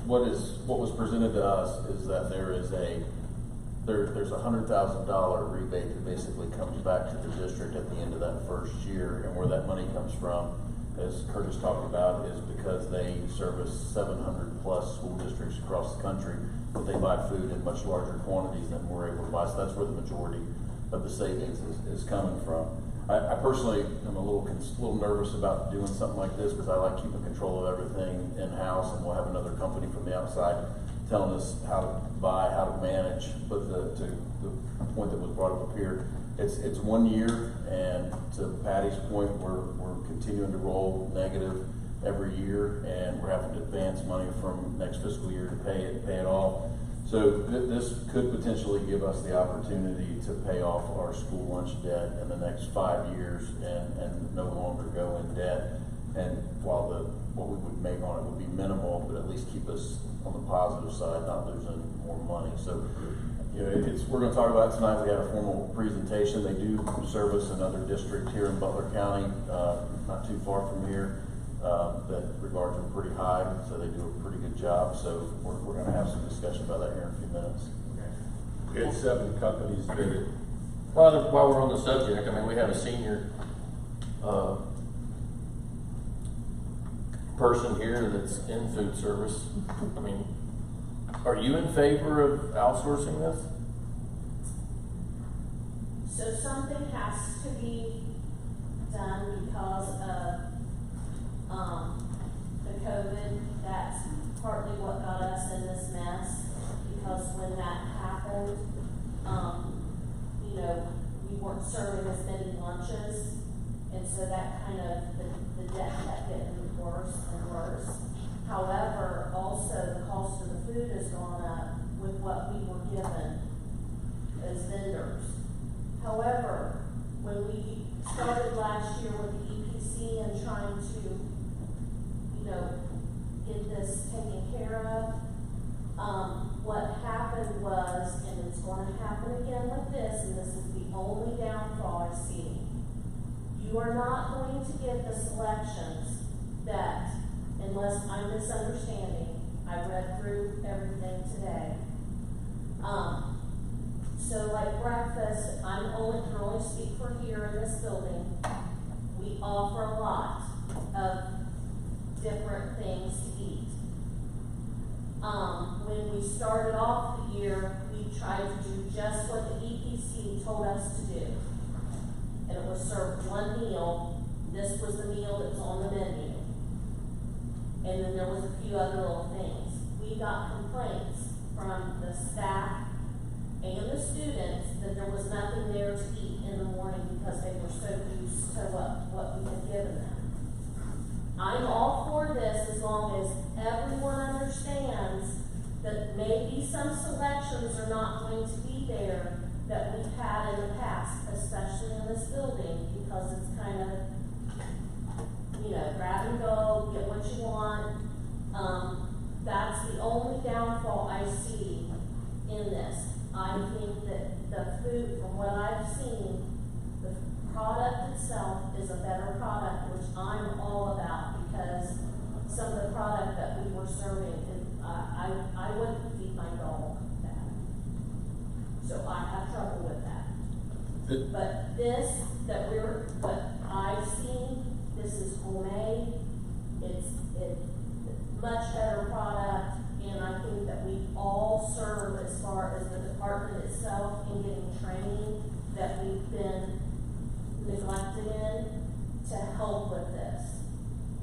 what was presented to us is that there's a $100,000 rebate that basically comes back to the district at the end of that first year, and where that money comes from, as Curtis talked about, is because they service 700 plus school districts across the country, but they buy food in much larger quantities than we're able to buy, so that's where the majority of the savings is coming from. I personally am a little nervous about doing something like this, because I like keeping control of everything in-house, and we'll have another company from the outside telling us how to buy, how to manage. But to the point that was brought up here, it's 1 year, and to Patty's point, we're continuing to roll negative every year, and we're having to advance money from next fiscal year to pay it off. So this could potentially give us the opportunity to pay off our school lunch debt in the next 5 years and no longer go in debt. And while what we would make on it would be minimal, but at least keep us on the positive side, not losing more money. So we're going to talk about it tonight. We had a formal presentation. They do service another district here in Butler County, not too far from here. That regards them pretty high, so they do a pretty good job. So we're going to have some discussion about that here in a few minutes. We had 7 companies bid it. Well, while we're on the subject, I mean, we have a senior person here that's in food service. I mean, are you in favor of outsourcing this? So something has to be done because of the COVID. That's partly what got us in this mess, because when that happened, we weren't serving as many lunches, and so that kind of, the debt kept getting worse and worse. However, also the cost of the food has gone up with what we were given as vendors. However, when we started last year with the EPC and trying to, get this taken care of, what happened was, and it's going to happen again with this, and this is the only downfall I see, you are not going to get the selections that, unless I'm misunderstanding, I read through everything today. So like breakfast, can only speak for here in this building. We offer a lot of different things to eat. When we started off the year, we tried to do just what the EPC told us to do. And it was served one meal. This was the meal that was on the menu. And then there was a few other little things. We got complaints from the staff and the students that there was nothing there to eat in the morning because they were so used to what we had given them. I'm all for this as long as everyone understands that maybe some selections are not going to be there that we've had in the past, especially in this building, because it's kind of, grab and go, get what you want. That's the only downfall I see in this. I think that the food, from what I've seen, the product itself is a better product, which I'm all about, because some of the product that we were serving, I wouldn't feed feed my dog that. So I have trouble with that. But this, what I've seen, this is homemade, it's much better product, and I think that we all serve as far as the department itself in getting training that we've been neglected in to help with this.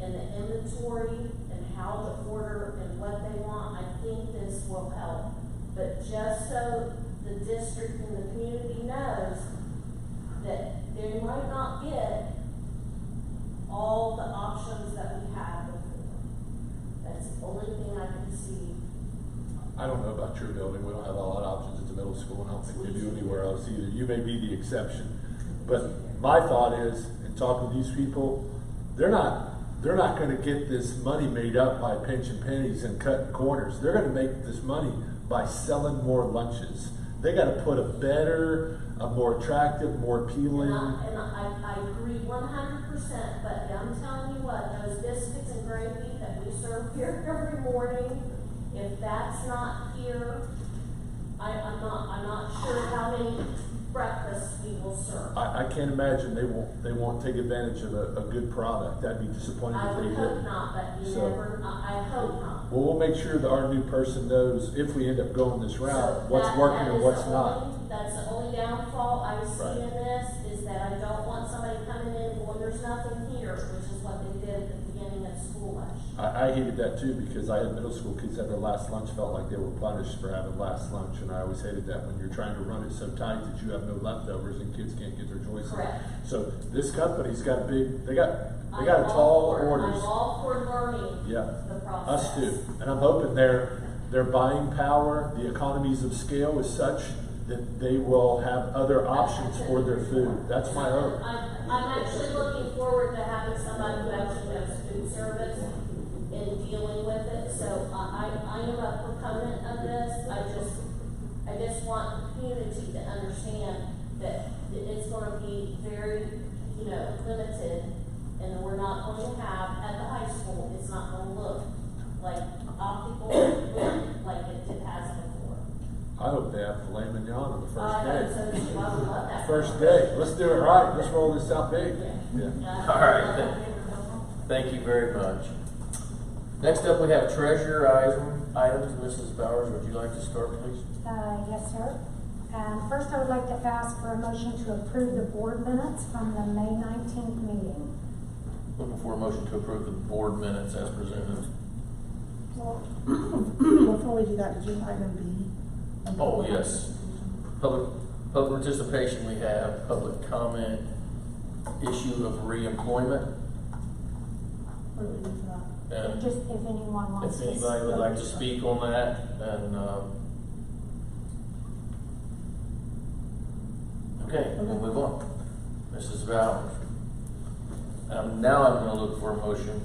And the inventory and how to order and what they want, I think this will help. But just so the district and the community knows that they might not get all the options that we had before. That's the only thing I can see. I don't know about your building, we don't have a lot of options at the middle school, and I don't think they do anywhere else either. You may be the exception. But my thought is, in talking to these people, they're not gonna get this money made up by pinching pennies and cutting corners. They're gonna make this money by selling more lunches. They gotta put a better, a more attractive, more appealing. And I agree 100%, but I'm telling you what, those biscuits and gravy that we serve here every morning, if that's not here, I'm not sure how many breakfasts we will serve. I can't imagine they won't take advantage of a good product. That'd be disappointing I if they would did. hope not, but you So- never, I hope not. Well, we'll make sure that our new person knows, if we end up going this route, what's working and what's not. That's the only downfall I see Right. in this, is that I don't want somebody coming in and going, there's nothing here, which is what they did at the beginning of school lunch. I hated that too, because I had middle school kids that their last lunch felt like they were punished for having last lunch, and I always hated that when you're trying to run it so tight that you have no leftovers and kids can't get their choices. Correct. So this company's got they got I'm a all tall for it. orders. I'm all for learning Yeah, the process. us too. And I'm hoping their buying power, the economies of scale is such that they will have other options for their food. That's my hope. I'm actually looking forward to having somebody who actually knows food service and dealing with it, so I am a proponent of this. I just want the community to understand that it's gonna be very, limited, and we're not going to have, at the high school, it's not gonna look like optical, like it has before. I hope they have filet mignon on the first I day. hope so too. I would love that. First day. Let's do it right. Let's roll this out big. Yeah. Yeah. All right. Thank you very much. Next up, we have treasurer items. Mrs. Bowers, would you like to start, please? Yes, sir. First, I would like to ask for a motion to approve the board minutes from the May 19th meeting. Looking for a motion to approve the board minutes as presented. Well, before we do that, did you item B? Oh, yes. Public participation, we have public comment, issue of reemployment. What do we do for that? And Just if anyone wants if to. anybody would like to speak on that, and, okay, we'll move on. Mrs. Bowers. Now I'm gonna look for a motion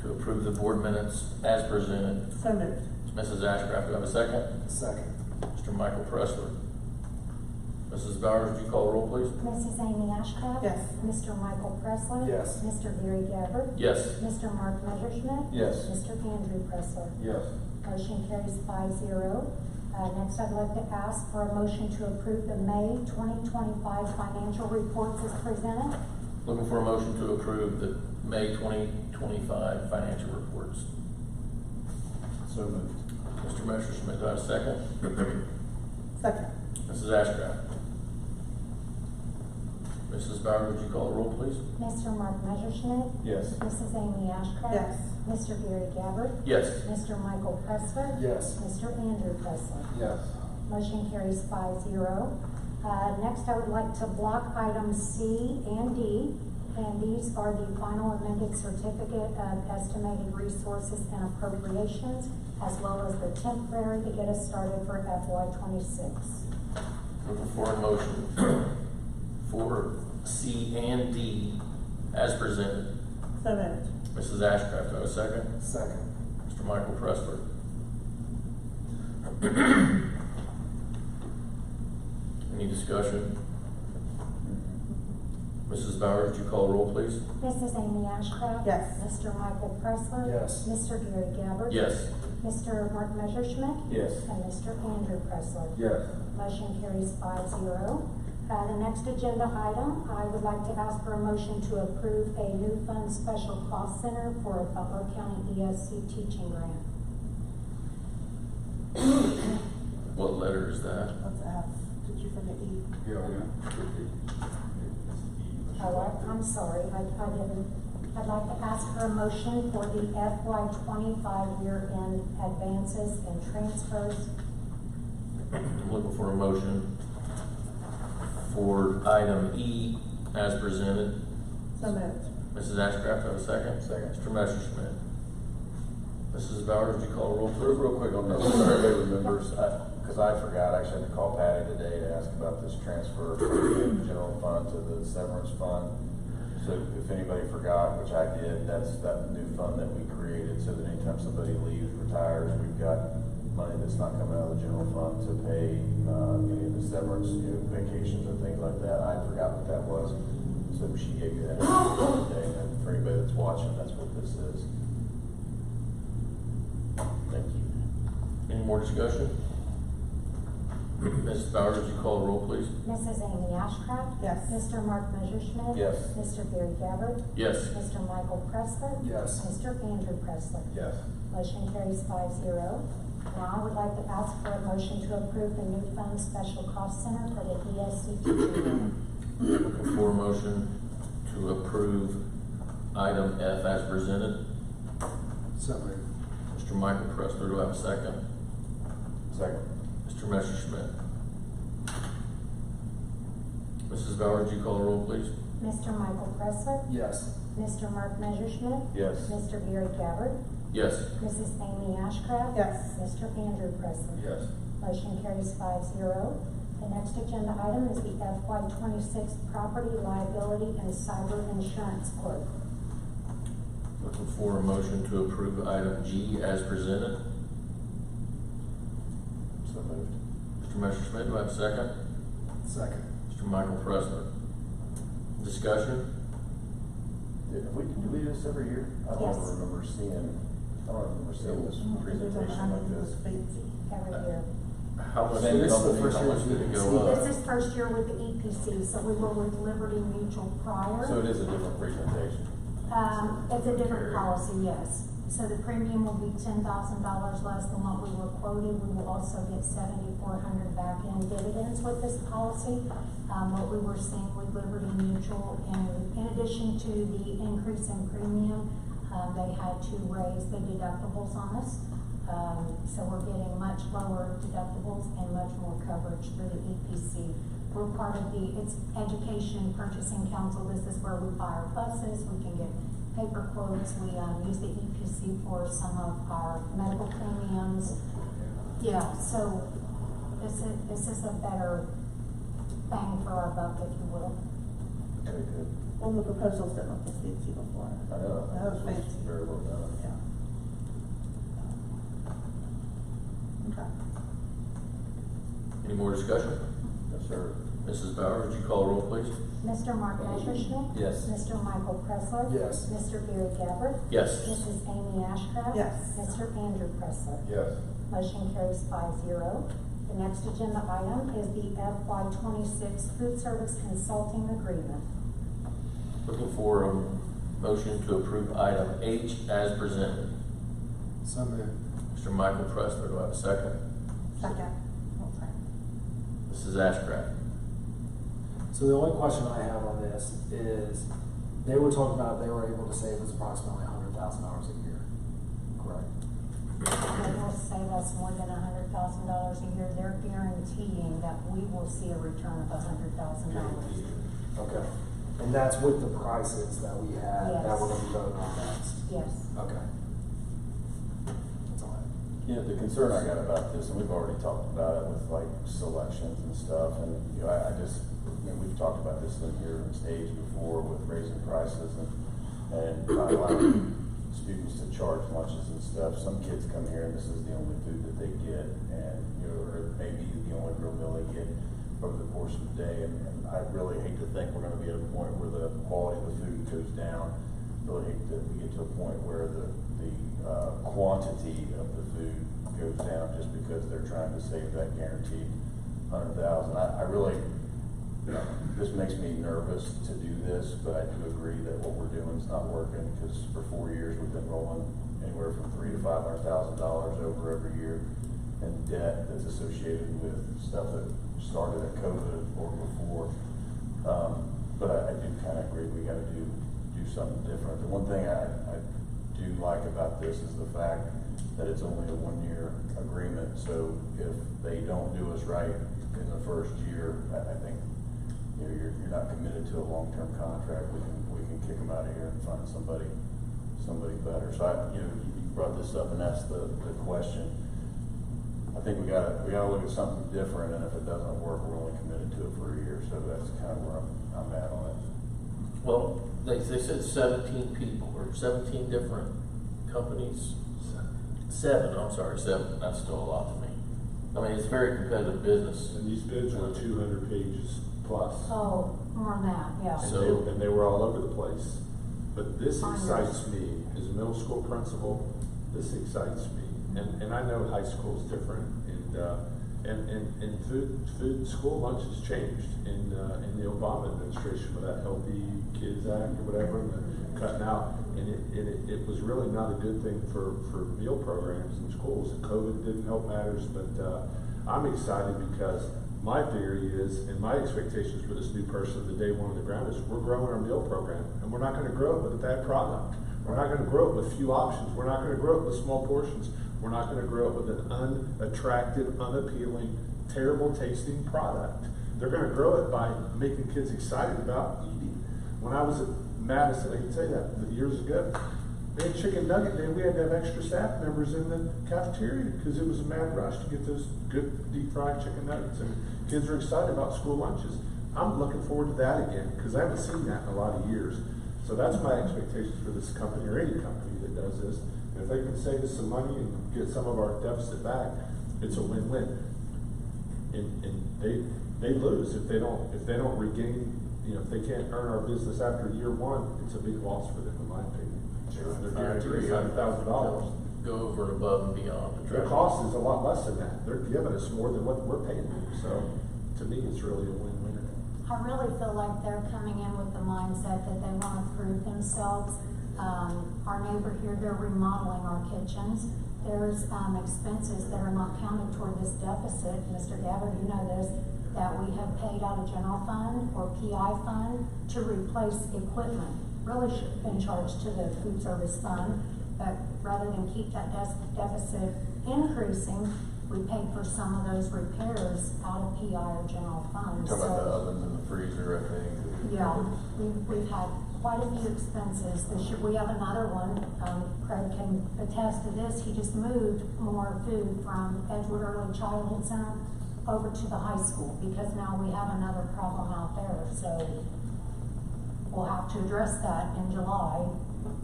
to approve the board minutes as presented. So moved. Mrs. Ashcraft, do I have a second? Second. Mr. Michael Pressler. Mrs. Bowers, would you call the roll, please? Mrs. Amy Ashcraft? Yes. Mr. Michael Pressler? Yes. Mr. Gary Gabbard? Yes. Mr. Mark Messerschmidt? Yes. Mr. Andrew Pressler? Yes. Motion carries 5-0. Next, I'd like to ask for a motion to approve the May 2025 financial reports as presented. Looking for a motion to approve the May 2025 financial reports. So moved. Mr. Messerschmidt, do I have a second? Second. Mrs. Ashcraft. Mrs. Bowers, would you call the roll, please? Mr. Mark Messerschmidt? Yes. Mrs. Amy Ashcraft? Yes. Mr. Gary Gabbard? Yes. Mr. Michael Pressler? Yes. Mr. Andrew Pressler? Yes. Motion carries 5-0. Next, I would like to block items C and D, and these are the final amended certificate of estimated resources and appropriations, as well as the temporary to get us started for FY26. Looking for a motion for C and D as presented. So moved. Mrs. Ashcraft, do I have a second? Second. Mr. Michael Pressler. Any discussion? Mrs. Bowers, would you call the roll, please? Mrs. Amy Ashcraft? Yes. Mr. Michael Pressler? Yes. Mr. Gary Gabbard? Yes. Mr. Mark Messerschmidt? Yes. And Mr. Andrew Pressler? Yes. Motion carries 5-0. The next agenda item, I would like to ask for a motion to approve a new fund special cost center for a Butler County ESC teaching grant. What letter is that? What's F? Did you forget E? Oh, I'm sorry, I didn't. I'd like to ask for a motion for the FY25 year-end advances and transfers. I'm looking for a motion for item E as presented. So moved. Mrs. Ashcraft, have a second? Second. Mr. Messerschmidt. Mrs. Bowers, would you call the roll, please? Real quick on this, everybody remembers, because I forgot, I actually had to call Patty today to ask about this transfer from the general fund to the severance fund. So if anybody forgot, which I did, that's that new fund that we created, so that anytime somebody leaves, retires, we've got money that's not coming out of the general fund to pay any of the severance, vacations and things like that. I forgot what that was, so she gave me that today, and for anybody that's watching, that's what this is. Thank you. Any more discussion? Mrs. Bowers, would you call the roll, please? Mrs. Amy Ashcraft? Yes. Mr. Mark Messerschmidt? Yes. Mr. Gary Gabbard? Yes. Mr. Michael Pressler? Yes. Mr. Andrew Pressler? Yes. Motion carries 5-0. Now I would like to ask for a motion to approve the new fund special cost center for the ESC teaching grant. Looking for a motion to approve item F as presented. Second. Mr. Michael Pressler, do I have a second? Second. Mr. Messerschmidt. Mrs. Bowers, would you call the roll, please? Mr. Michael Pressler? Yes. Mr. Mark Messerschmidt? Yes. Mr. Gary Gabbard? Yes. Mrs. Amy Ashcraft? Yes. Mr. Andrew Pressler? Yes. Motion carries 5-0. The next agenda item is the FY26 property liability and cyber insurance quote. Looking for a motion to approve item G as presented. So moved. Mr. Messerschmidt, do I have a second? Second. Mr. Michael Pressler. Discussion? Do we do this every year? I don't Yes. ever remember seeing this presentation like this. Every year. How much Same did company, how much did it go up? This is first year with the EPC, so we were with Liberty Mutual prior. So it is a different presentation. It's a different policy, yes. So the premium will be $10,000 less than what we were quoted. We will also get $7,400 back in dividends with this policy. What we were seeing with Liberty Mutual, in addition to the increase in premium, they had to raise the deductibles on us. So we're getting much lower deductibles and much more coverage through the EPC. We're part of it's Education Purchasing Council. This is where we buy our buses. We can get paper quotes. We use the EPC for some of our medical premiums. Yeah, so this is a better bang for our buck, if you will. Very good. Well, the proposals didn't look this fancy before. I know. That was This fancy. very well done. Yeah. Okay. Any more discussion? Yes, sir. Mrs. Bowers, would you call the roll, please? Mr. Mark Messerschmidt? Yes. Mr. Michael Pressler? Yes. Mr. Gary Gabbard? Yes. Mrs. Amy Ashcraft? Yes. Mr. Andrew Pressler? Yes. Motion carries 5-0. The next agenda item is the FY26 food service consulting agreement. Looking for a motion to approve item H as presented. So moved. Mr. Michael Pressler, do I have a second? Second. Okay. Mrs. Ashcraft. So the only question I have on this is, they were talking about they were able to save us approximately $100,000 a year, correct? They will save us more than $100,000 a year. They're guaranteeing that we will see a return of $100,000. Okay. And that's with the prices that we had, that we're gonna be voting on next? Yes. Okay. That's all I have. Yeah, the concern I got about this, and we've already talked about it with like selections and stuff, and we've talked about this in here on stage before with raising prices and not allowing students to charge lunches and stuff. Some kids come here and this is the only food that they get, and or maybe the only real meal they get. over the course of the day. And I really hate to think we're gonna be at a point where the quality of the food goes down. Really hate that we get to a point where the quantity of the food goes down just because they're trying to save that guaranteed 100,000. I really, this makes me nervous to do this, but I do agree that what we're doing is not working, because for 4 years we've been rolling anywhere from $300,000 to $500,000 over every year in debt that's associated with stuff that started at COVID or before. But I do kind of agree we got to do something different. The one thing I do like about this is the fact that it's only a 1-year agreement. So if they don't do us right in the first year, I think you're not committed to a long-term contract. We can kick them out of here and find somebody better. So you brought this up, and that's the question. I think we gotta look at something different, and if it doesn't work, we're only committed to it for a year. So that's kind of where I'm at on it. Well, they said 17 people, or 17 different companies. Seven, that's still a lot to me. I mean, it's a very competitive business. And these bids were 200 pages plus. Oh, more than that, yeah. And they were all over the place. But this excites me as a middle school principal. This excites me, and I know high school is different, and food school lunches changed in the Obama administration with that Healthy Kids Act or whatever, and the cutting out, and it was really not a good thing for meal programs in schools. COVID didn't help matters, but I'm excited because my theory is, and my expectations for this new person the day one on the ground is, we're growing our meal program, and we're not going to grow it with a bad product. We're not going to grow it with few options. We're not going to grow it with small portions. We're not going to grow it with an unattractive, unappealing, terrible tasting product. They're going to grow it by making kids excited about eating. When I was at Madison, I can tell you that years ago, they had chicken nugget day. We had to have extra staff members in the cafeteria because it was a mad rush to get those good deep fried chicken nuggets. And kids are excited about school lunches. I'm looking forward to that again because I haven't seen that in a lot of years. So that's my expectations for this company or any company that does this. And if they can save us some money and get some of our deficit back, it's a win-win. And they lose if they don't regain. If they can't earn our business after year one, it's a big loss for them, in my opinion. They're guaranteed $100,000. Go over and above and beyond. The cost is a lot less than that. They're giving us more than what we're paying them. So to me, it's really a win-win. I really feel like they're coming in with the mindset that they want to prove themselves. Our neighbor here, they're remodeling our kitchens. There's expenses that are not counted toward this deficit. Mr. Gabbard, you know this, that we have paid out of general fund or PI fund to replace equipment. Really should have been charged to the food service fund, but rather than keep that deficit increasing, we paid for some of those repairs out of PI or general fund. Talking about the ovens and the freezer, I think. Yeah, we've had quite a few expenses this year. We have another one. Craig can attest to this. He just moved more food from Edgewood Early Childhood Center over to the high school because now we have another problem out there. So we'll have to address that in July.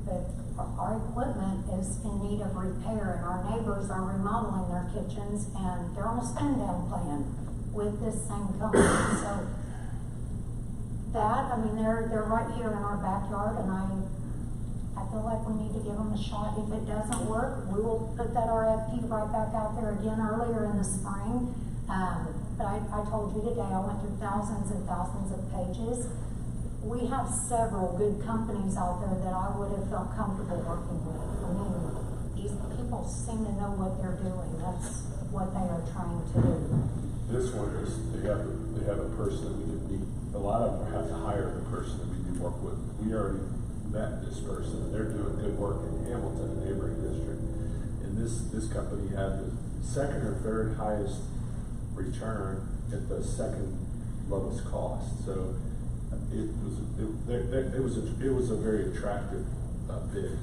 But our equipment is in need of repair, and our neighbors are remodeling their kitchens, and they're on a spend-down plan with this same company. So they're right here in our backyard, and I feel like we need to give them a shot. If it doesn't work, we will put that RFP right back out there again earlier in the spring. But I told you today, I went through thousands and thousands of pages. We have several good companies out there that I would have felt comfortable working with. I mean, these people seem to know what they're doing. That's what they are trying to do. This one is, they have a person that we can meet. A lot of them have to hire the person that we do work with. We already met this person, and they're doing good work in Hamilton, a neighboring district. And this company had the second or third highest return at the second lowest cost. So it was a very attractive bid.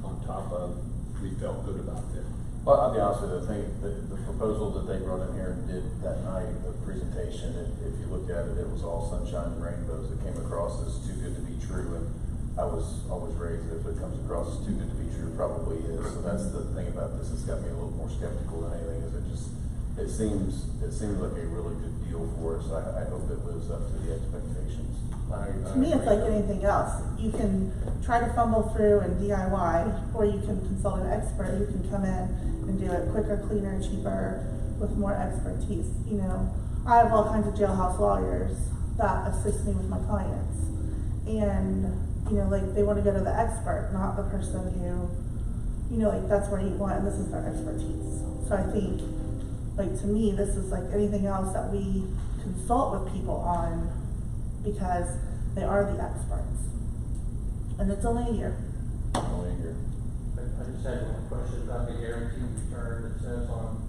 On top of, we felt good about it. Well, I'll be honest with you, I think the proposal that they brought in here and did that night, the presentation, if you look at it, it was all sunshine and rainbows. It came across as too good to be true, and I was always raised that if it comes across as too good to be true, it probably is. So that's the thing about this. It's got me a little more skeptical than anything. Is it seems like a really good deal. deal for us. I hope it lives up to the expectations. To me, it's like anything else. You can try to fumble through and DIY, or you can consult an expert who can come in and do it quicker, cleaner, cheaper, with more expertise. You know, I have all kinds of jailhouse lawyers that assist me with my clients, and you know, like they want to go to the expert, not the person who, you know, like that's where you want, and this is their expertise. So I think, like to me, this is like anything else that we consult with people on, because they are the experts. And it's only a year. Only here. I just had one question about the guaranteed return. It says on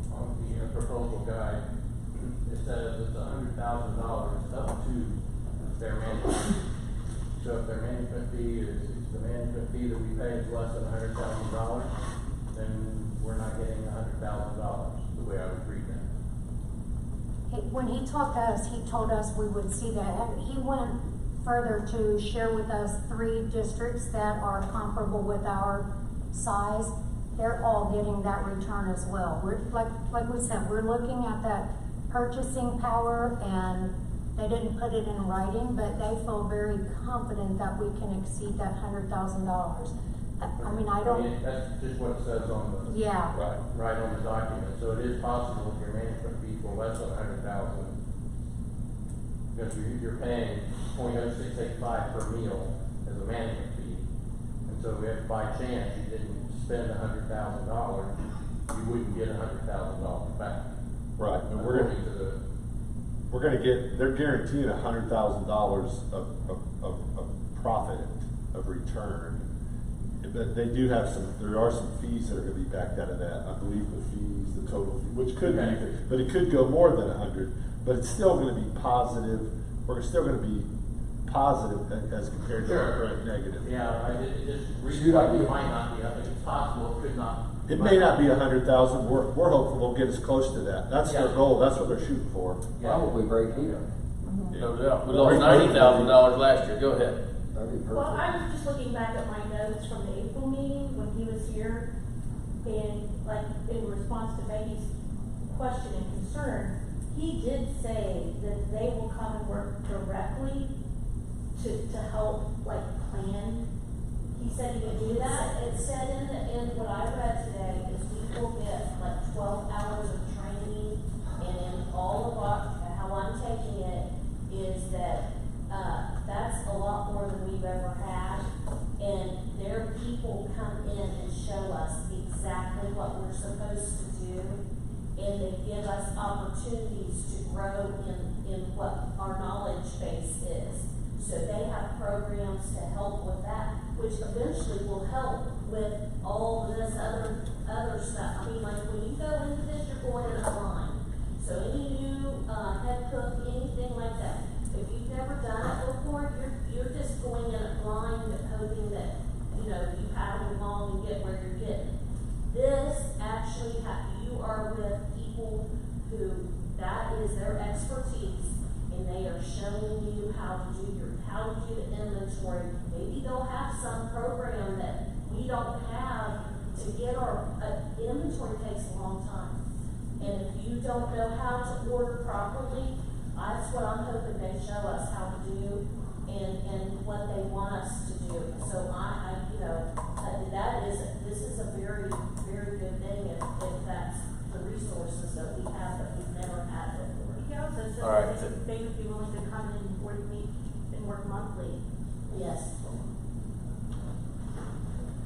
the proposal guide, it says it's $100,000 up to their management fee. So if their management fee is, the management fee that we pay is less than $100,000, then we're not getting $100,000, the way I would read that. When he talked to us, he told us we would see that. He went further to share with us 3 districts that are comparable with our size. They're all getting that return as well. We're like we said, we're looking at that purchasing power, and they didn't put it in writing, but they feel very confident that we can exceed that $100,000. I mean, I don't. That's just what it says on the. Yeah. Right on the document. So it is possible if your management fee for less than $100,000, because you're paying $0.0685 per meal as a management fee, and so if by chance you didn't spend $100,000, you wouldn't get $100,000 back. Right, and they're guaranteeing $100,000 of profit of return. But they do have there are some fees that are gonna be backed out of that. I believe the fees, the total fee, which could be, but it could go more than 100, but it's still gonna be positive. We're still gonna be positive as compared to our negative. Yeah, it just it might not be. I think it's possible it could not. It may not be 100,000. We're hopeful they'll get us close to that. That's their goal. That's what they're shooting for. Probably break even. No doubt. We lost $90,000 last year. Go ahead. That'd be perfect. Well, I was just looking back at my notes from the April meeting when he was here, and like in response to Beggie's question and concern, he did say that they will come and work directly to help like plan. He said he would do that. It said in what I read today is we will get like 12 hours of training, and in all of how I'm taking it is that that's a lot more than we've ever had, and their people come in and show us exactly what we're supposed to do, and they give us opportunities to grow in what our knowledge base is. So they have programs to help with that, which eventually will help with all this other stuff. I mean, like when you go into this, you're going in a line. So any new head cook, anything like that, if you've never done it before, you're just going in a blind, hoping that you paddle along and get where you're getting. This actually, you are with people who that is their expertise, and they are showing you how to do the inventory. Maybe they'll have some program that we don't have to get our inventory takes a long time. And if you don't know how to order properly, that's what I'm hoping they show us how to do and what they want us to do. So this is a very, very good thing if that's the resources that we have that we've never had before. He also said All right. that they would be willing to come in and work monthly. Yes.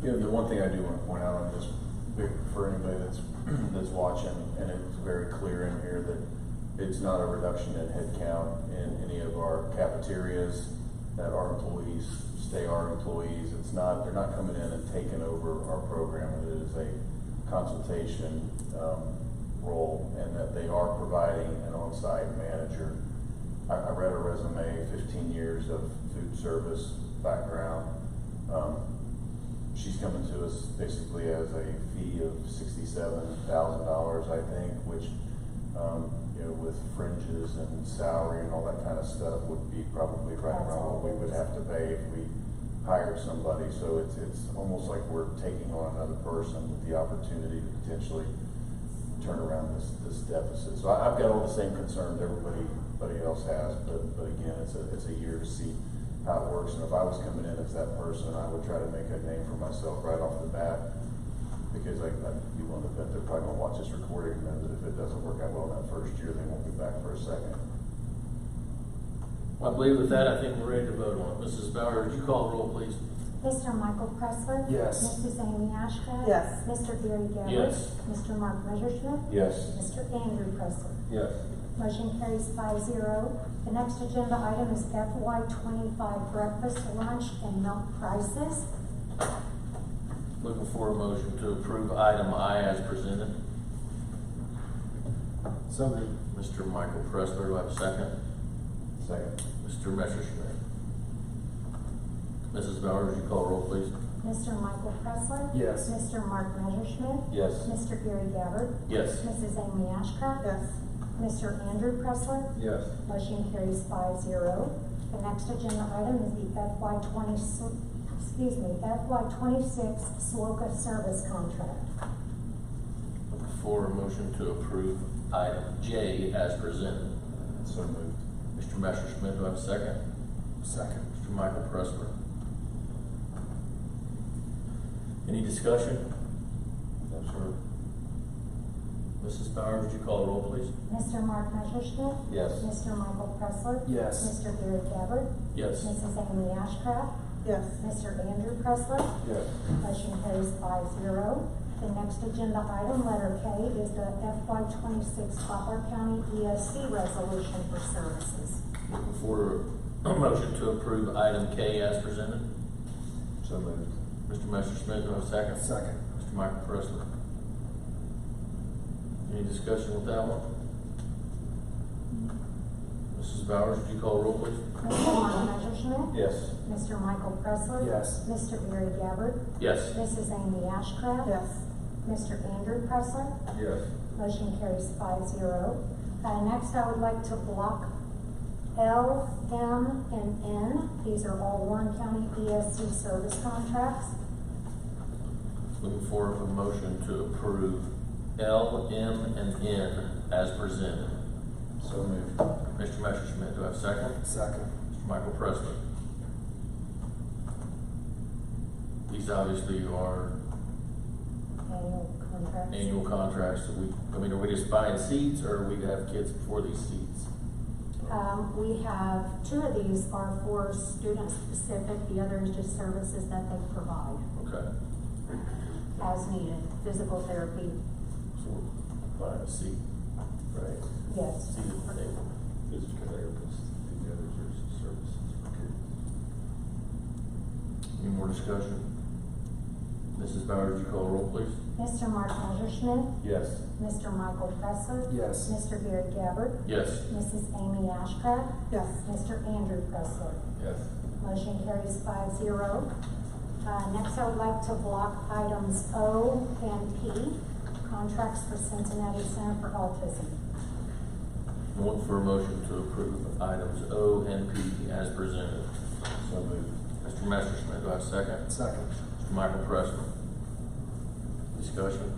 The one thing I do want to point out on this, for anybody that's watching, and it's very clear in here that it's not a reduction in headcount in any of our cafeterias, that our employees stay our employees. They're not coming in and taking over our program. It is a consultation role, and that they are providing an on-site manager. I read her resume, 15 years of food service background. She's coming to us basically as a fee of $67,000, I think, which, with fringes and salary and all that kind of stuff would be probably right around what we would have to pay if we hired somebody. So it's almost like we're taking on another person with the opportunity to potentially turn around this deficit. So I've got all the same concerns everybody everybody else has, but again, it's a year to see how it works. And if I was coming in as that person, I would try to make a name for myself right off the bat, because I'd be willing to bet they're probably gonna watch this recording and know that if it doesn't work out well in that first year, they won't be back for a second. I believe with that, I think we're ready to vote on it. Mrs. Bauer, would you call the roll, please? Mr. Michael Pressler? Yes. Mrs. Amy Ashcraft? Yes. Mr. Gary Gabbard? Yes. Mr. Mark Messerschmidt? Yes. Mr. Andrew Pressler? Yes. Motion carries 5-0. The next agenda item is FY25 breakfast, lunch, and milk prices. Looking for a motion to approve item I as presented. So moved. Mr. Michael Pressler, do I have a second? Second. Mr. Messerschmidt. Mrs. Bauer, would you call roll, please? Mr. Michael Pressler? Yes. Mr. Mark Messerschmidt? Yes. Mr. Gary Gabbard? Yes. Mrs. Amy Ashcraft? Yes. Mr. Andrew Pressler? Yes. Motion carries 5-0. The next agenda item is the FY26 SWOCA service contract. Looking for a motion to approve item J as presented. So moved. Mr. Messerschmidt, do I have a second? Second. Mr. Michael Pressler. Any discussion? No, sir. Mrs. Bauer, would you call the roll, please? Mr. Mark Messerschmidt? Yes. Mr. Michael Pressler? Yes. Mr. Gary Gabbard? Yes. Mrs. Amy Ashcraft? Yes. Mr. Andrew Pressler? Yes. Motion carries 5-0. The next agenda item, letter K, is the FY26 Butler County ESC resolution for services. Looking for a motion to approve item K as presented. So moved. Mr. Messerschmidt, do I have a second? Second. Mr. Michael Pressler. Any discussion with that one? Mrs. Bowers, would you call the roll, please? Mr. Mark Messerschmidt? Yes. Mr. Michael Pressler? Yes. Mr. Gary Gabbard? Yes. Mrs. Amy Ashcraft? Yes. Mr. Andrew Pressler? Yes. Motion carries 5-0. Next, I would like to block L, M, and N. These are all Warren County ESC service contracts. Looking for a motion to approve L, M, and N as presented. So moved. Mr. Messerschmidt, do I have a second? Second. Mr. Michael Pressler. These obviously are Annual contracts. annual contracts that are we just buying seats, or we have kids for these seats? We have, 2 of these are for student specific, the other is just services that they provide Okay. as needed, physical therapy, So we're buying a seat, right? yes. Seat at the table. Physical therapists, the others are services for kids. Any more discussion? Mrs. Bowers, would you call the roll, please? Mr. Mark Messerschmidt? Yes. Mr. Michael Pressler? Yes. Mr. Gary Gabbard? Yes. Mrs. Amy Ashcraft? Yes. Mr. Andrew Pressler? Yes. Motion carries 5-0. Next, I would like to block items O and P, contracts for Cincinnati Center for Autism. Look for a motion to approve items O and P as presented. So moved. Mr. Messerschmidt, do I have a second? Second. Mr. Michael Pressler. Discussion?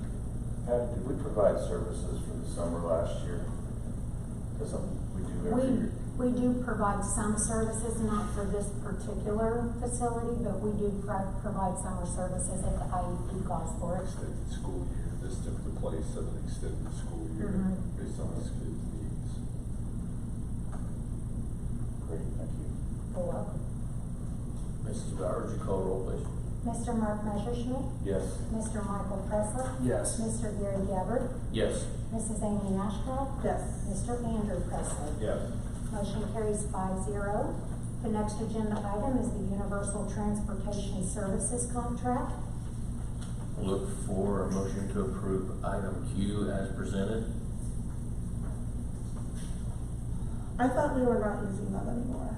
Patty, did we provide services for the summer last year? That's something we do every year. We do provide some services, not for this particular facility, but we do provide summer services if the IEP calls for it. Extended school year, this took the place of an extended school year based on this kids' needs. Great, thank you. You're welcome. Mrs. Bowers, would you call the roll, please? Mr. Mark Messerschmidt? Yes. Mr. Michael Pressler? Yes. Mr. Gary Gabbard? Yes. Mrs. Amy Ashcraft? Yes. Mr. Andrew Pressler? Yes. Motion carries 5-0. The next agenda item is the Universal Transportation Services Contract. Look for a motion to approve item Q as presented. I thought we were not using them anymore.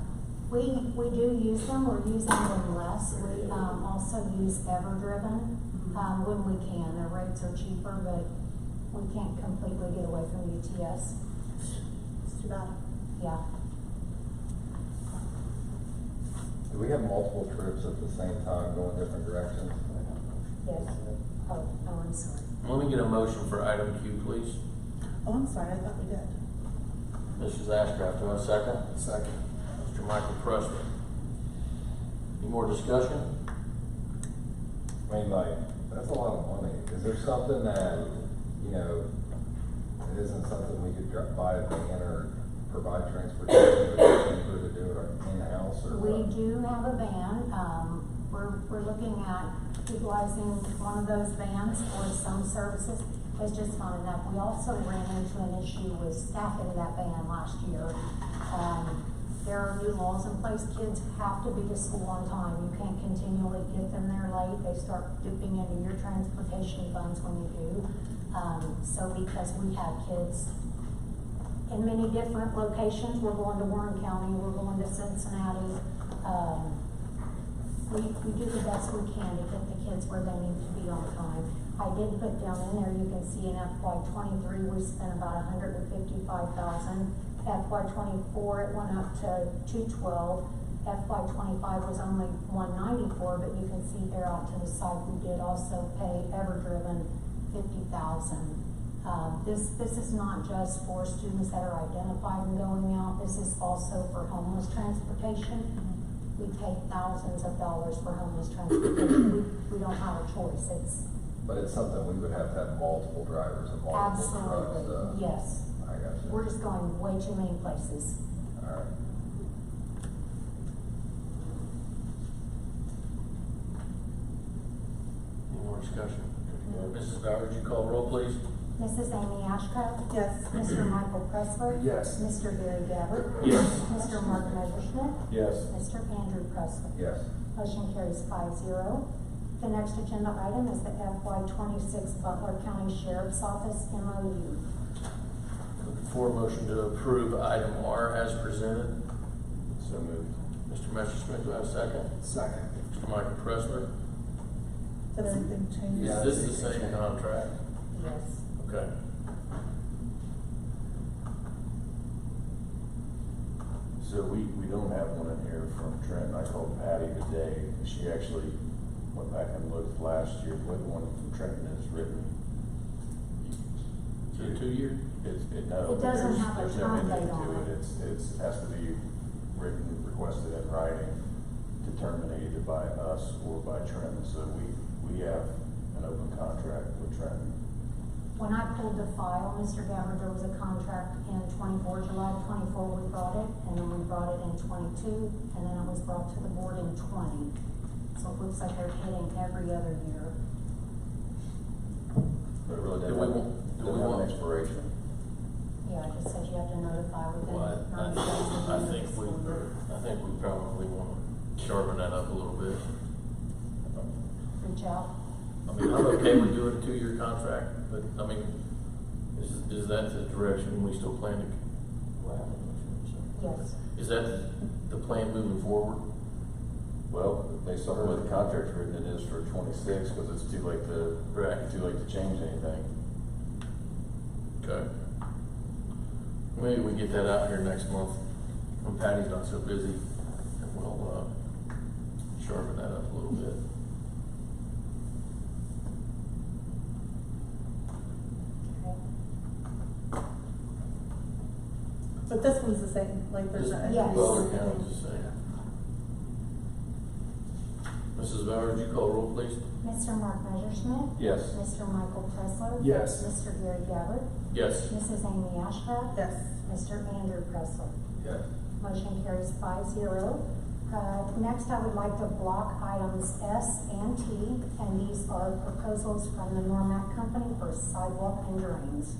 We do use them, we're using them less. We also use Everdriven when we can. Their rates are cheaper, but we can't completely get away from UTS. It's too bad. Yeah. Do we have multiple trips at the same time going different directions? Yes. Oh, I'm sorry. Let me get a motion for item Q, please. Oh, I'm sorry, I thought we did. Mrs. Ashcraft, do I have a second? Second. Mr. Michael Pressler. Any more discussion? I mean, like, that's a lot of money. Is there something that, you know, it isn't something we could buy a van or provide transportation to do it in-house or We what? do have a van. We're looking at utilizing one of those vans for some services. It's just not enough. We also ran into an issue with staffing that van last year. There are new laws in place. Kids have to be to school on time. You can't continually get them there late. They start dipping into your transportation funds when you do. So because we have kids in many different locations, we're going to Warren County, we're going to Cincinnati. We do the best we can to get the kids where they need to be on time. I did put down in there, you can see in FY23, we spent about $155,000. FY24, it went up to $212. FY25 was only $194, but you can see there out to the side, we did also pay Everdriven $50,000. This is not just for students that are identified and going out, this is also for homeless transportation. We pay thousands of dollars for homeless transportation. We don't have a choice. But it's something we would have to have multiple drivers and multiple trucks. Absolutely, yes. I got you. We're just going way too many places. All right. Any more discussion? Mrs. Bowers, would you call roll, please? Mrs. Amy Ashcraft? Yes. Mr. Michael Pressler? Yes. Mr. Gary Gabbard? Yes. Mr. Mark Messerschmidt? Yes. Mr. Andrew Pressler? Yes. Motion carries 5-0. The next agenda item is the FY26 Butler County Sheriff's Office MOU. Looking for a motion to approve item R as presented. So moved. Mr. Messerschmidt, do I have a second? Second. Mr. Michael Pressler. Did anything change? Yeah. Is this the same contract? Yes. Okay. So we don't have one in here from Trent. I called Patty today. She actually went back and looked last year. What one from Trenton is written? Is it 2 year? No. It doesn't there's- have a there's no term ending date on to it. It has to be written, requested in writing, determined either by us or by Trenton. So we have an open contract with Trenton. When I pulled the file, Mr. Gabbard, there was a contract in 24, July of 24, we brought it, and then we brought it in 22, and then it was brought to the board in 20. So it looks like they're hitting every other year. But it really Do we doesn't want- do we have want- an expiration. Yeah, it just says you have to notify Well, within 90 days of the end of the school year. I think we probably want to sharpen that up a little bit. Reach out. I mean, I'm okay with doing a 2-year contract, but I mean, is that the direction we still plan to? Yes. Is that the plan moving forward? Well, based on what the contract's written, it is for 26 because it's too late to change anything. Okay. Maybe we get that out here next month when Patty's not so busy, and we'll sharpen that up a little bit. But this one's the same, like there's an Yes. increase. Butler County's the same. Mrs. Bowers, would you call roll, please? Mr. Mark Messerschmidt? Yes. Mr. Michael Pressler? Yes. Mr. Gary Gabbard? Yes. Mrs. Amy Ashcraft? Yes. Mr. Andrew Pressler? Yes. Motion carries 5-0. Next, I would like to block items S and T, and these are proposals from the Normac Company for sidewalk and drains.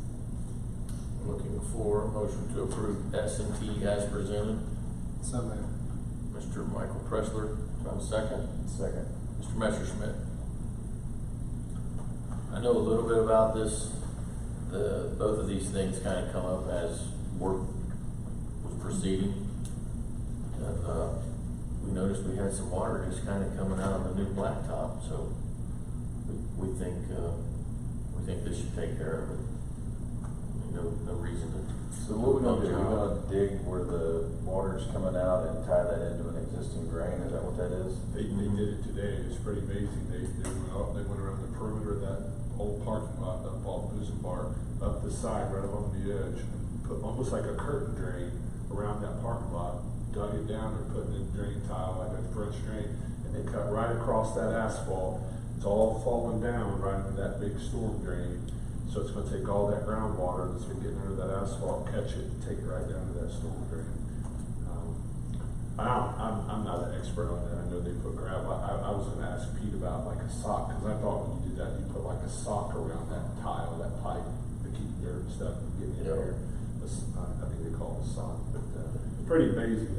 Looking for a motion to approve S and T as presented. So moved. Mr. Michael Pressler, do I have a second? Second. Mr. Messerschmidt. I know a little bit about this. Both of these things kind of come up as work was proceeding. And, we noticed we had some water just kind of coming out on the new blacktop, so we think this should take care of it. No reason to. So what we're gonna do, we're gonna dig where the water's coming out and tie that into an existing drain, is that what that is? They did it today. It's pretty amazing. They went around the perimeter of that old parking lot up off Boozen Bar, up the side, right along the edge, and put almost like a curtain drain around that parking lot, dug it down and put in a drain tile, like a French drain, and they cut right across that asphalt. It's all falling down right into that big storm drain. So it's gonna take all that groundwater that's been getting under that asphalt, catch it, and take it right down to that storm drain. I'm not an expert on that. I know they put gravel. I was gonna ask Pete about like a sock, because I thought when you did that, you put like a sock around that tile, that pipe, to keep dirt and stuff from getting in there. I think they call it a sock, but pretty amazing.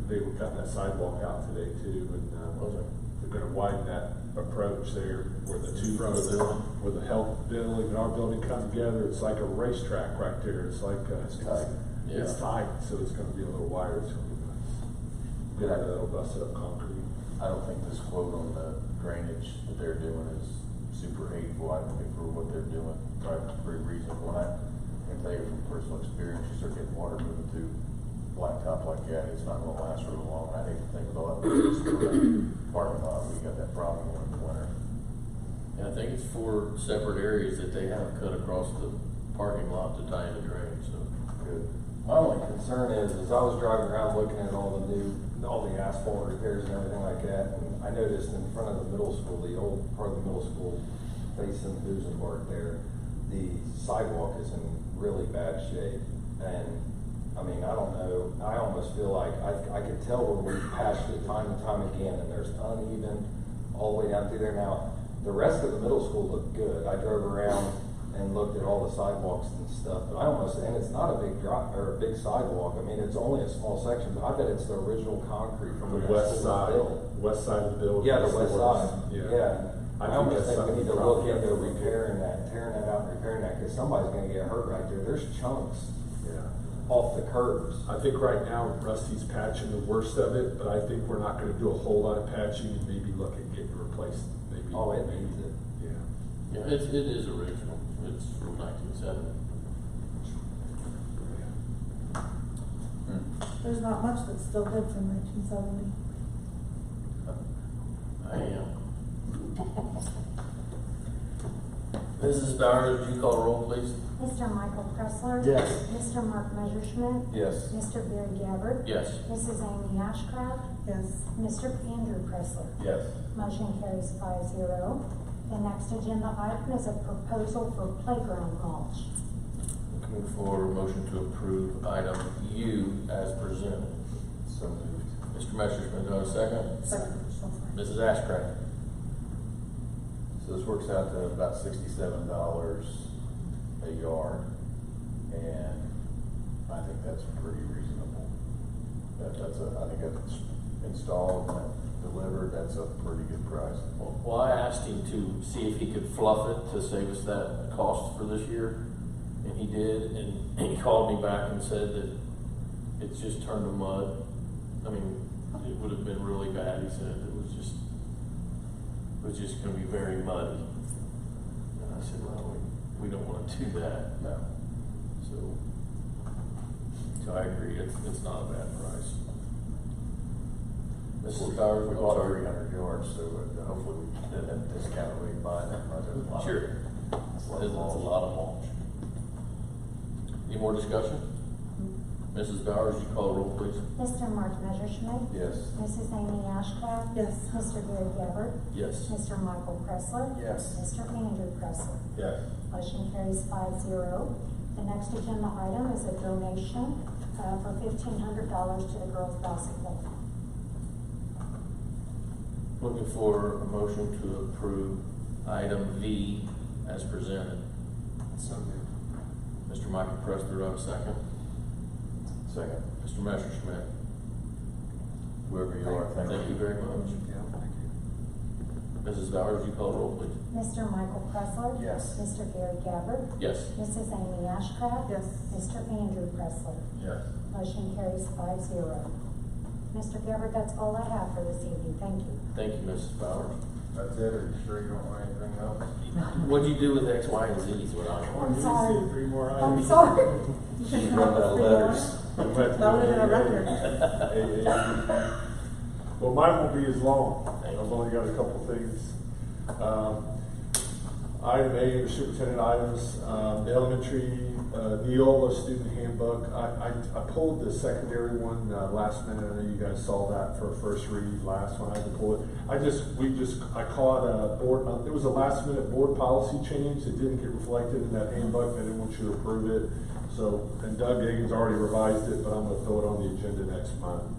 They were cutting that sidewalk out today too, and they're gonna widen that approach there where the two front of the where the health building and our building come together. It's like a racetrack right there. It's like it's tight. Yeah. It's tight, so it's gonna be a little wider. It's gonna be nice. Get out of that little busted up concrete. I don't think this quote on the drainage that they're doing is super hateful. I think for what they're doing, pretty reasonable. And I can tell you from personal experience, you start getting water moving through blacktop like that, it's not gonna last real long. I hate to think with all that parking lot, we got that problem in the winter. And I think it's 4 separate areas that they have cut across the parking lot to tie in the drain, so. Good. My only concern is I was driving around looking at all the asphalt repairs and everything like that, and I noticed in front of the middle school, the old part of the middle school facing Duesenberg there, the sidewalk is in really bad shape. And I mean, I don't know, I almost feel like I could tell when we patched it time and time again, and there's uneven all the way down through there. Now, the rest of the middle school looked good. I drove around and looked at all the sidewalks and stuff, but and it's not a big drop or a big sidewalk. I mean, it's only a small section, but I bet it's the original concrete from The when west that school was side built. of the building. Yeah, the is west side. Yeah. I think almost that's think we need to something look probably- into repairing that, tearing that out and repairing that, because somebody's gonna get hurt right there. There's chunks Yeah. off the curbs. I think right now Rusty's patching the worst of it, but I think we're not gonna do a whole lot of patching and maybe look at getting replaced. Maybe. Oh, it needs it. Yeah. Yeah, it is original. It's from 1970. There's not much that's still good from 1970. I am. Mrs. Bowers, would you call roll, please? Mr. Michael Pressler. Yes. Mr. Mark Messerschmidt. Yes. Mr. Gary Gabbard. Yes. Mrs. Amy Ashcraft. Yes. Mr. Andrew Pressler. Yes. Motion carries 5-0. The next agenda item is a proposal for playground mulch. Looking for a motion to approve item U as presented. So moved. Mr. Messerschmidt, do I have a second? Second. Mrs. Ashcraft? So this works out to about $67 a yard, and I think that's pretty reasonable. I think that's installed and delivered, that's a pretty good price. Well, I asked him to see if he could fluff it to save us that cost for this year, and he did, and he called me back and said that it's just turned to mud. I mean, it would have been really bad, he said. It was just gonna be very muddy. And I said, well, we don't wanna do that. No. So I agree, it's not a bad price. Mrs. Bowers, We I'm bought sorry. 300 yards, so hopefully we can get that discount rate buying that much. Sure. It's a lot of mulch. Any more discussion? Mrs. Bowers, you call the roll, please. Mr. Mark Messerschmidt. Yes. Mrs. Amy Ashcraft. Yes. Mr. Gary Gabbard. Yes. Mr. Michael Pressler. Yes. Mr. Andrew Pressler. Yes. Motion carries 5-0. The next agenda item is a donation for $1,500 to the girls' basketball. Looking for a motion to approve item V as presented. So moved. Mr. Michael Pressler, do I have a second? Second. Mr. Messerschmidt? Whoever you are, Thank you very much. Yeah, thank you. Mrs. Bowers, you call the roll, please. Mr. Michael Pressler. Yes. Mr. Gary Gabbard. Yes. Mrs. Amy Ashcraft. Yes. Mr. Andrew Pressler. Yes. Motion carries 5-0. Mr. Gabbard, that's all I have for this evening. Thank you. Thank you, Mrs. Bowers. That's it, or you sure you don't want anything else? What'd you do with X, Y, and Z is what I want. I'm sorry. 3 more I'm items. sorry. She's run out of letters. That would have been a record. Well, mine won't be as long. I've only got a couple things. Item A, under superintendent items, the elementary Neola student handbook. I pulled the secondary one last minute. I know you guys saw that for a first read last one. I had to pull it. I caught a board. It was a last minute board policy change that didn't get reflected in that handbook. I didn't want you to approve it. So, and Doug Higgins already revised it, but I'm going to throw it on the agenda next month.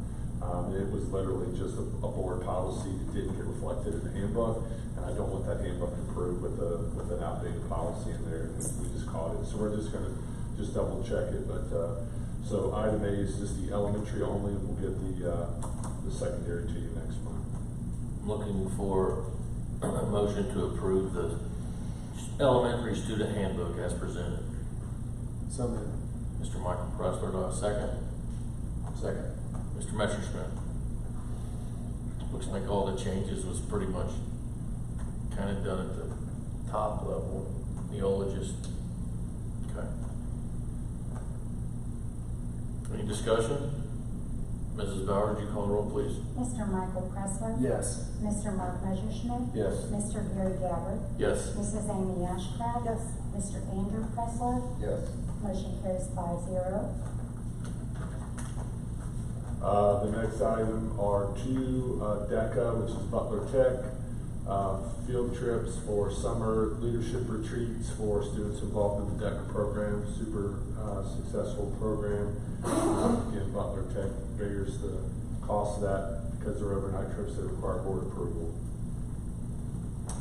It was literally just a board policy that didn't get reflected in the handbook, and I don't want that handbook approved with an outdated policy in there. We just caught it, so we're just going to just double check it. But so item A is just the elementary only, and we'll get the secondary to you next month. Looking for a motion to approve the elementary student handbook as presented. So moved. Mr. Michael Pressler, do I have a second? Second. Mr. Messerschmidt. Looks like all the changes was pretty much kind of done at the top level. Neologist. Okay. Any discussion? Mrs. Bauer, would you call the roll, please? Mr. Michael Pressler? Yes. Mr. Mark Messerschmidt? Yes. Mr. Gary Gabbard? Yes. Mrs. Amy Ashcraft? Yes. Mr. Andrew Pressler? Yes. Motion carries 5-0. The next item are two DECA, which is Butler Tech, field trips for summer leadership retreats for students involved in the DECA program. Super successful program. Again, Butler Tech bears the cost of that because they're overnight trips that require board approval.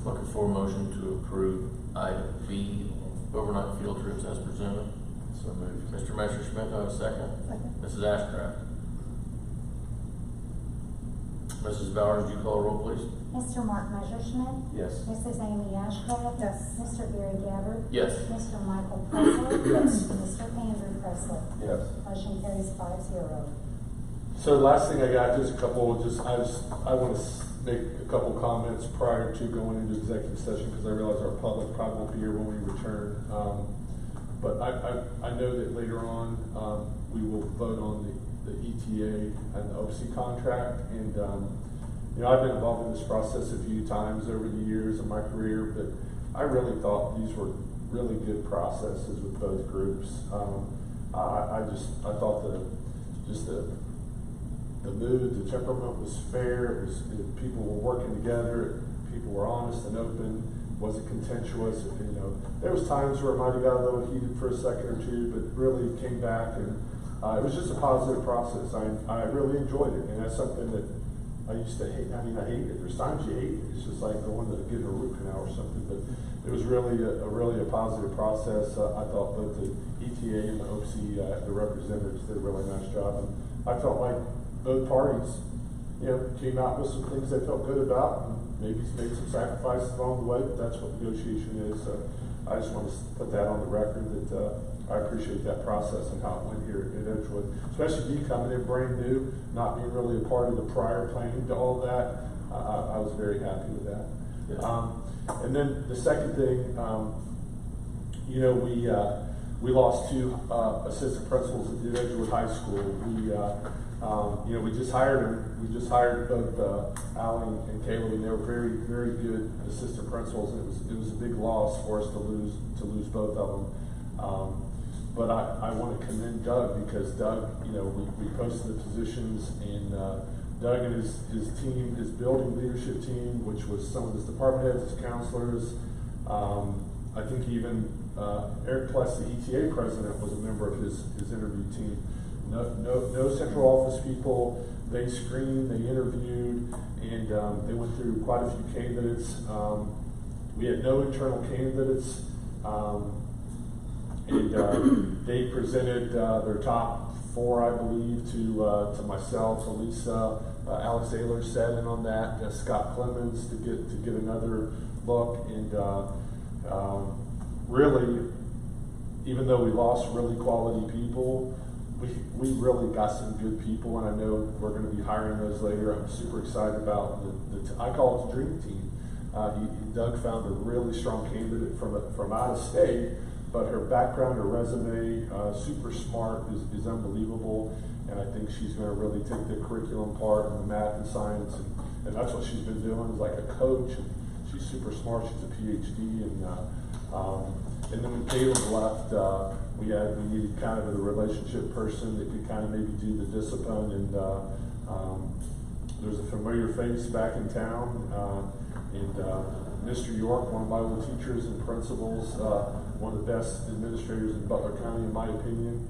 Looking for a motion to approve item B, overnight field trips as presented. So moved. Mr. Messerschmidt, do I have a second? Second. Mrs. Ashcraft. Mrs. Bauer, would you call the roll, please? Mr. Mark Messerschmidt? Yes. Mrs. Amy Ashcraft? Yes. Mr. Gary Gabbard? Yes. Mr. Michael Pressler? Yes. Mr. Andrew Pressler? Yes. Motion carries 5-0. So the last thing I got, just a couple, I want to make a couple comments prior to going into executive session because I realize our public probably won't be here when we return. But I know that later on, we will vote on the ETA and the OC contract. And, you know, I've been involved in this process a few times over the years of my career, but I really thought these were really good processes with both groups. I thought the mood, the temperament was fair. People were working together. People were honest and open. Wasn't contentious. You know, there was times where it might have got a little heated for a second or two, but really came back, and it was just a positive process. I really enjoyed it, and that's something that I used to hate. I mean, I hate it. There's times you hate it. It's just like going to get a root canal or something. But it was really a positive process. I thought both the ETA and the OC, the representatives, did a really nice job, and I felt like both parties, you know, came out with some things they felt good about, and maybe made some sacrifices along the way. But that's what negotiation is. So I just want to put that on the record that I appreciate that process and how it went here at Edgewood, especially me coming in brand new, not being really a part of the prior planning to all that. I was very happy with that. Yeah. And then the second thing, you know, we lost two assistant principals at Edgewood High School. You know, we just hired them. We just hired both Alan and Caleb, and they were very, very good assistant principals. And it was a big loss for us to lose both of them. But I want to commend Doug because Doug, you know, we posted the positions, and Doug and his team, his building leadership team, which was some of his department heads, his counselors. I think even Eric Pless, the ETA president, was a member of his interview team. No central office people. They screened, they interviewed, and they went through quite a few candidates. We had no internal candidates. And they presented their top four, I believe, to myself, to Lisa. Alex Ayler sat in on that. Scott Clemens to get another look. And really, even though we lost really quality people, we really got some good people, and I know we're going to be hiring those later. I'm super excited about I call it the dream team. Doug found a really strong candidate from out of state. But her background, her resume, super smart, is unbelievable. And I think she's going to really take the curriculum part and the math and science. And that's what she's been doing, is like a coach. And she's super smart. She's a PhD, and then when Caleb left, we needed kind of a relationship person that could kind of maybe do the discipline, and there's a familiar face back in town, and Mr. York, one of my old teachers and principals, one of the best administrators in Butler County, in my opinion,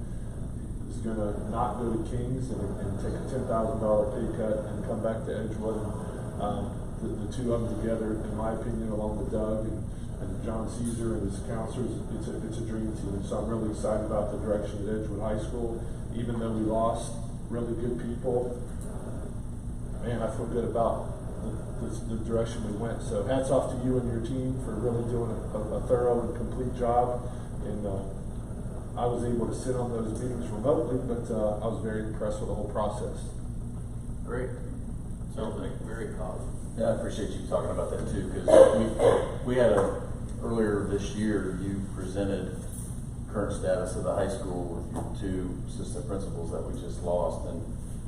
is going to not go to Kings and take a $10,000 pay cut and come back to Edgewood. And the two of them together, in my opinion, along with Doug and John Caesar and his counselors, it's a dream team. So I'm really excited about the direction at Edgewood High School. Even though we lost really good people, man, I feel good about the direction we went. So hats off to you and your team for really doing a thorough and complete job. And I was able to sit on those meetings remotely, but I was very impressed with the whole process. Great. Sounds like very positive. Yeah, I appreciate you talking about that too, because we had earlier this year, you presented current status of the high school with your two assistant principals that we just lost, and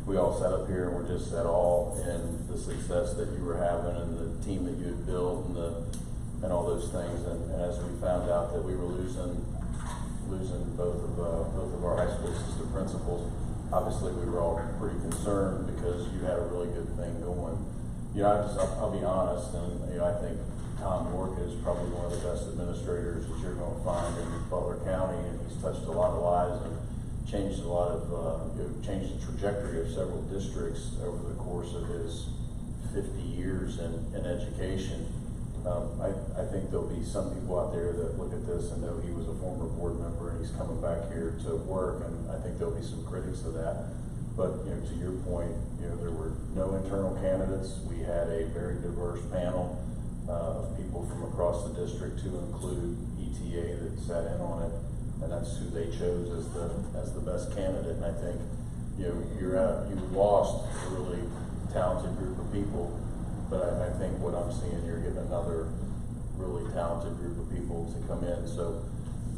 we all sat up here and were just at all in the success that you were having and the team that you had built and all those things. And as we found out that we were losing both of our high school assistant principals, obviously we were all pretty concerned because you had a really good thing going. You know, I'll be honest, and I think Tom York is probably one of the best administrators that you're going to find in Butler County, and he's touched a lot of lives and changed a lot of, changed the trajectory of several districts over the course of his 50 years in education. I think there'll be some people out there that look at this and know he was a former board member and he's coming back here to work, and I think there'll be some critics of that. But to your point, there were no internal candidates. We had a very diverse panel of people from across the district, to include ETA that sat in on it, and that's who they chose as the best candidate. And I think you lost a really talented group of people, but I think what I'm seeing, you're getting another really talented group of people to come in. So,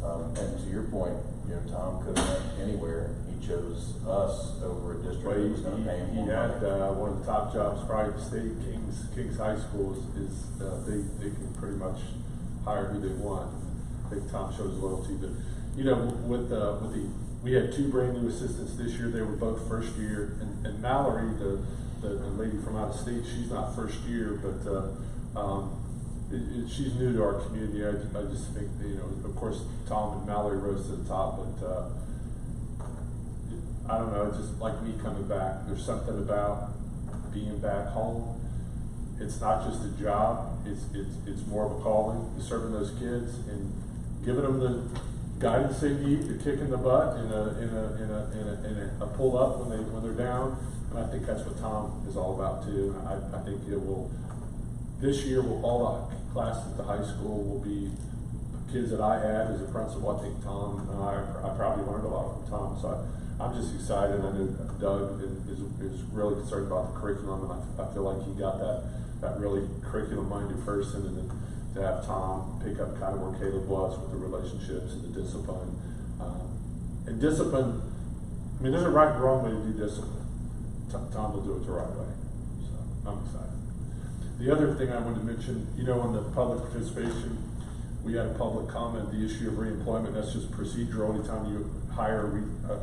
and to your point, Tom could have went anywhere. He chose us over a district that was going to pay him more money. He had one of the top jobs, probably the state. Kings High School is they can pretty much hire who they want. I think Tom shows loyalty. But we had two brand new assistants this year. They were both first year, and Mallory, the lady from out of state, she's not first year, but she's new to our community. I just think of course Tom and Mallory rose to the top, but I don't know. It's just like me coming back. There's something about being back home. It's not just a job. It's more of a calling. You're serving those kids and giving them the guidance they need, the kick in the butt, and a pull up when they're down. And I think that's what Tom is all about too. I think this year all the classes at the high school will be kids that I had as a principal. I think Tom and I probably learned a lot from Tom. So I'm just excited. I know Doug is really concerned about the curriculum, and I feel like he got that really curriculum-minded person, and then to have Tom pick up kind of where Caleb was with the relationships and the discipline. And discipline, I mean, there's a right and wrong way to do discipline. Tom will do it the right way. So I'm excited. The other thing I wanted to mention, on the public participation, we had a public comment, the issue of reemployment. That's just procedural. Anytime you hire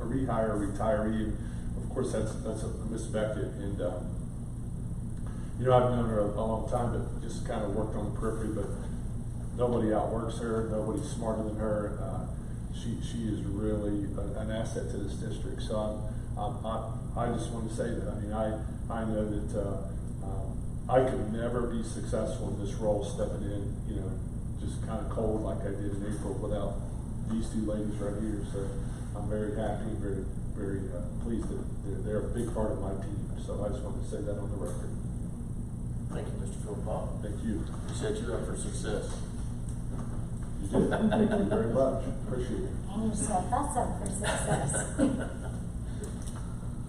rehire a retiree, and of course that's a Miss Beckett, and I've known her a long time, but just kind of worked on the periphery. But nobody outworks her. Nobody's smarter than her. She is really an asset to this district. So I just want to say that. I mean, I know that I could never be successful in this role, stepping in, just kind of cold like I did in April without these two ladies right here. So I'm very happy, very, very pleased that they're a big part of my team. So I just wanted to say that on the record. Thank you, Mr. Philpott. Thank you. You set you up for success. You did. Thank you very much. Appreciate it. And you set us up for success.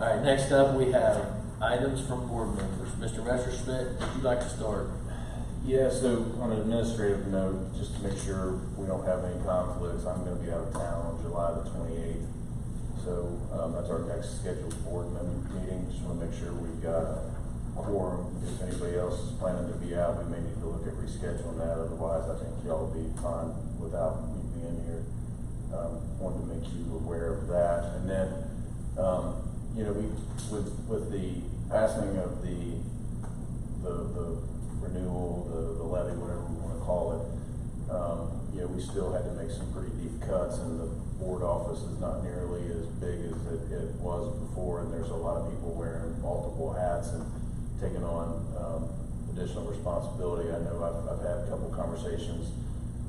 All right, next up we have items from board members. Mr. Messerschmidt, would you like to start? Yeah, so on an administrative note, just to make sure we don't have any conflicts, I'm going to be out of town on July the 28th. So that's our next scheduled board member meeting. Just want to make sure we've got a quorum. If anybody else is planning to be out, we may need to look at rescheduling that. Otherwise, I think y'all will be fine without me being here. Wanted to make you aware of that. And then, you know, with the passing of the renewal, the levy, whatever we want to call it, you know, we still had to make some pretty deep cuts, and the board office is not nearly as big as it was before, and there's a lot of people wearing multiple hats and taking on additional responsibility. I know I've had a couple conversations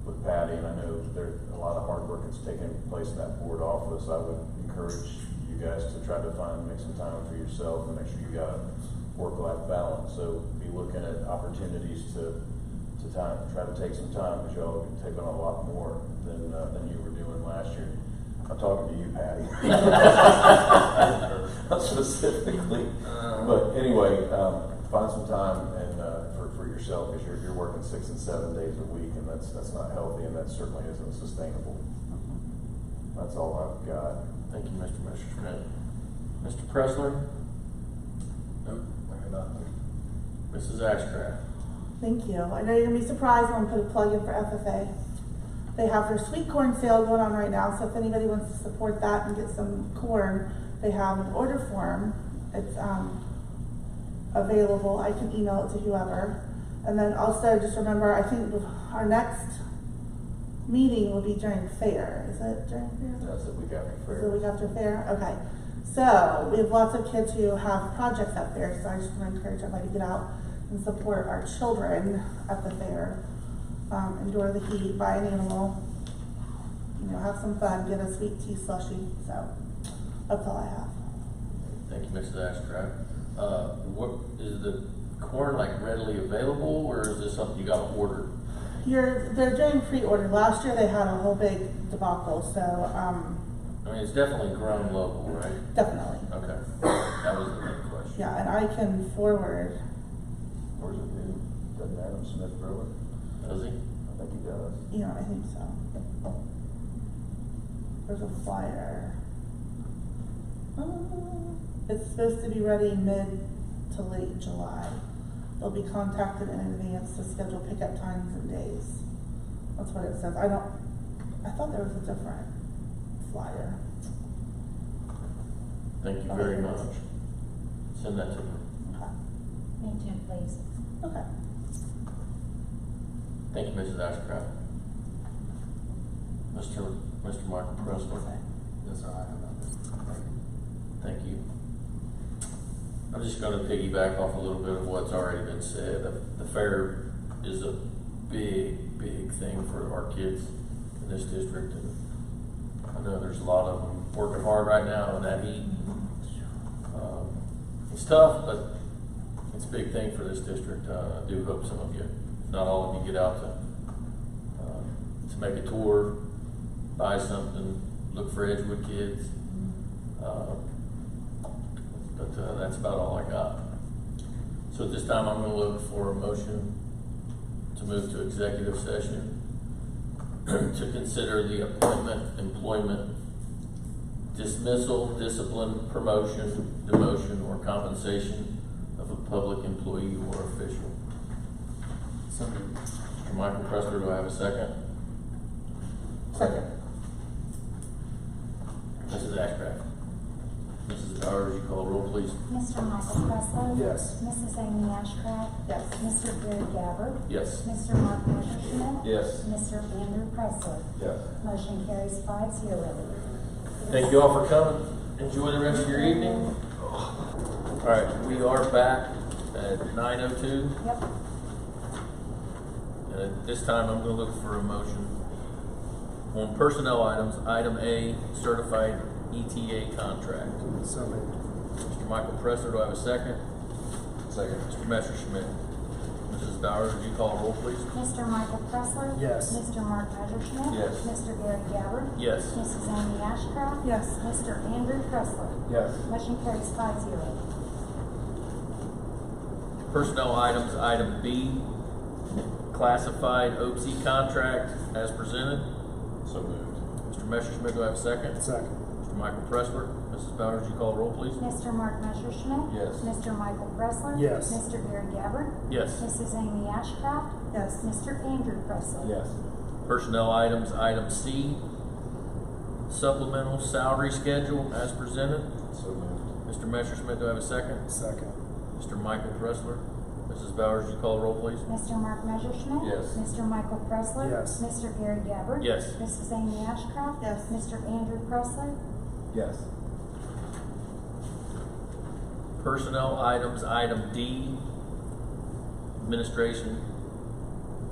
with Patty, and I know there's a lot of hard work that's taking place in that board office. I would encourage you guys to try to make some time for yourself and make sure you got a work-life balance. So be looking at opportunities to try to take some time, because y'all have taken on a lot more than you were doing last year. I'm talking to you, Patty. Specifically. But anyway, find some time and for yourself, because you're working 6 and 7 days a week, and that's not healthy, and that certainly isn't sustainable. That's all I've got. Thank you, Mr. Messerschmidt. Mr. Pressler? No, nothing. Mrs. Ashcraft? Thank you. I know you're gonna be surprised when I put a plug in for FFA. They have their sweet corn sale going on right now, so if anybody wants to support that and get some corn, they have an order form. It's available. I can email it to whoever. And then also just remember, I think our next meeting will be during fair. Is it during fair? That's the week after fair. The week after fair? Okay. So we have lots of kids who have projects up there, so I just want to encourage everybody to get out and support our children at the fair. Endure the heat, buy an animal, you know, have some fun, get a sweet tea slushy. So that's all I have. Thank you, Mrs. Ashcraft. What is the corn like readily available, or is this something you got to order? They're doing pre-order. Last year they had a whole big debacle, so I mean, it's definitely grown local, right? definitely. Okay, that was the main question. Yeah, and I can forward. Where's it new? Doesn't Adam Smith grow it? Does he? I think he does. Yeah, I think so. There's a flyer. It's supposed to be ready mid to late July. They'll be contacted in advance to schedule pickup times and days. That's what it says. I thought there was a different flyer. Thank you very much. Send that to me. Okay. Me too, please. Okay. Thank you, Mrs. Ashcraft. Mr. Michael Pressler. Yes, sir, I have nothing. Thank you. I'm just going to piggyback off a little bit of what's already been said. The fair is a big, big thing for our kids in this district, and I know there's a lot of them working hard right now in that heat. It's tough, but it's a big thing for this district. I do hope some of you, if not all of you, get out to make a tour, buy something, look for Edgewood kids. But that's about all I got. So at this time, I'm going to look for a motion to move to executive session to consider the appointment, employment, dismissal, discipline, promotion, demotion, or compensation of a public employee or official. So moved. Mr. Michael Pressler, do I have a second? Second. Mrs. Ashcraft. Mrs. Dowers, you call the roll, please. Mr. Michael Pressler? Yes. Mrs. Amy Ashcraft? Yes. Mr. Gary Gabbard? Yes. Mr. Mark Messerschmidt? Yes. Mr. Andrew Pressler? Yes. Motion carries 5-0. Thank you all for coming. Enjoy the rest of your evening. All right, we are back at 9:02. Yep. And at this time, I'm going to look for a motion on personnel items. Item A, certified ETA contract. So moved. Mr. Michael Pressler, do I have a second? Second. Mr. Messerschmidt. Mrs. Bowers, would you call a roll, please? Mr. Michael Pressler? Yes. Mr. Mark Messerschmidt? Yes. Mr. Gary Gabbard? Yes. Mrs. Amy Ashcraft? Yes. Mr. Andrew Pressler? Yes. Motion carries 5-0. Personnel items, item B, classified OPSI contract as presented. So moved. Mr. Messerschmidt, do I have a second? Second. Mr. Michael Pressler. Mrs. Bowers, would you call the roll, please? Mr. Mark Messerschmidt. Yes. Mr. Michael Pressler. Yes. Mr. Gary Gabbard. Yes. Mrs. Amy Ashcraft. Yes. Mr. Andrew Pressler. Yes. Personnel items, item C, supplemental salary schedule as presented. So moved. Mr. Messerschmidt, do I have a second? Second. Mr. Michael Pressler. Mrs. Bowers, would you call the roll, please? Mr. Mark Messerschmidt. Yes. Mr. Michael Pressler. Yes. Mr. Gary Gabbard. Yes. Mrs. Amy Ashcraft. Yes. Mr. Andrew Pressler. Yes. Personnel items, item D, administration,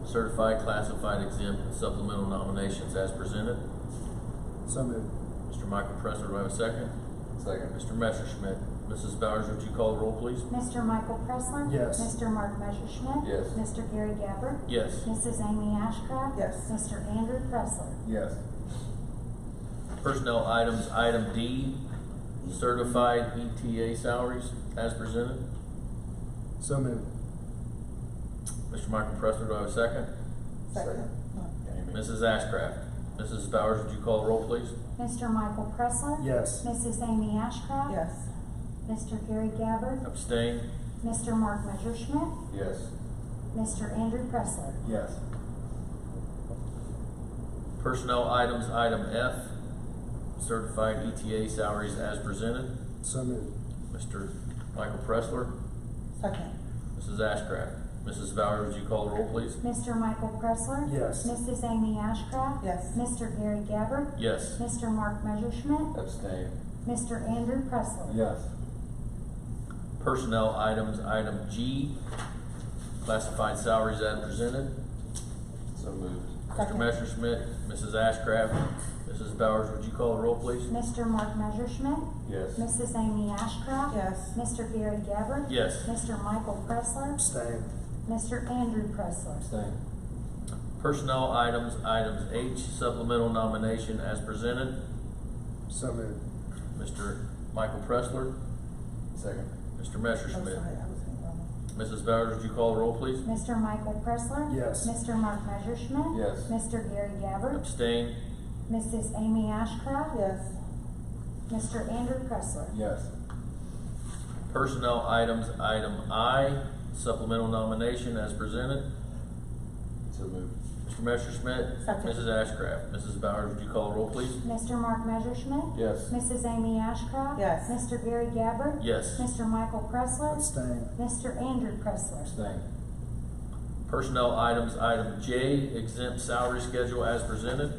certified, classified, exempt, and supplemental nominations as presented. So moved. Mr. Michael Pressler, do I have a second? Second. Mr. Messerschmidt. Mrs. Bowers, would you call the roll, please? Mr. Michael Pressler. Yes. Mr. Mark Messerschmidt. Yes. Mr. Gary Gabbard. Yes. Mrs. Amy Ashcraft. Yes. Mr. Andrew Pressler. Yes. Personnel items, item D, certified ETA salaries as presented. So moved. Mr. Michael Pressler, do I have a second? Second. Mrs. Ashcraft. Mrs. Bowers, would you call the roll, please? Mr. Michael Pressler. Yes. Mrs. Amy Ashcraft. Yes. Mr. Gary Gabbard. Abstain. Mr. Mark Messerschmidt. Yes. Mr. Andrew Pressler. Yes. Personnel items, item F, certified ETA salaries as presented. So moved. Mr. Michael Pressler. Second. Mrs. Ashcraft. Mrs. Bowers, would you call the roll, please? Mr. Michael Pressler. Yes. Mrs. Amy Ashcraft. Yes. Mr. Gary Gabbard. Yes. Mr. Mark Messerschmidt. Abstain. Mr. Andrew Pressler. Yes. Personnel items, item G, classified salaries as presented. So moved. Mr. Second. Messerschmidt, Mrs. Ashcraft, Mrs. Bowers, would you call the roll, please? Mr. Mark Messerschmidt. Yes. Mrs. Amy Ashcraft. Yes. Mr. Gary Gabbard. Yes. Mr. Michael Pressler. Abstain. Mr. Andrew Pressler. Abstain. Personnel items, items H, supplemental nomination as presented. So moved. Mr. Michael Pressler, Second. Mr. Oh, Messerschmidt. sorry, I was thinking wrong. Mrs. Bowers, would you call the roll, please? Mr. Michael Pressler. Yes. Mr. Mark Messerschmidt. Yes. Mr. Gary Gabbard. Abstain. Mrs. Amy Ashcraft. Yes. Mr. Andrew Pressler. Yes. Personnel items, item I, supplemental nomination as presented. So moved. Mr. Messerschmidt. Second. Mrs. Ashcraft. Mrs. Bowers, would you call the roll, please? Mr. Mark Messerschmidt. Yes. Mrs. Amy Ashcraft. Yes. Mr. Gary Gabbard. Yes. Mr. Michael Pressler. Abstain. Mr. Andrew Pressler. Abstain. Personnel items, item J, exempt salary schedule as presented.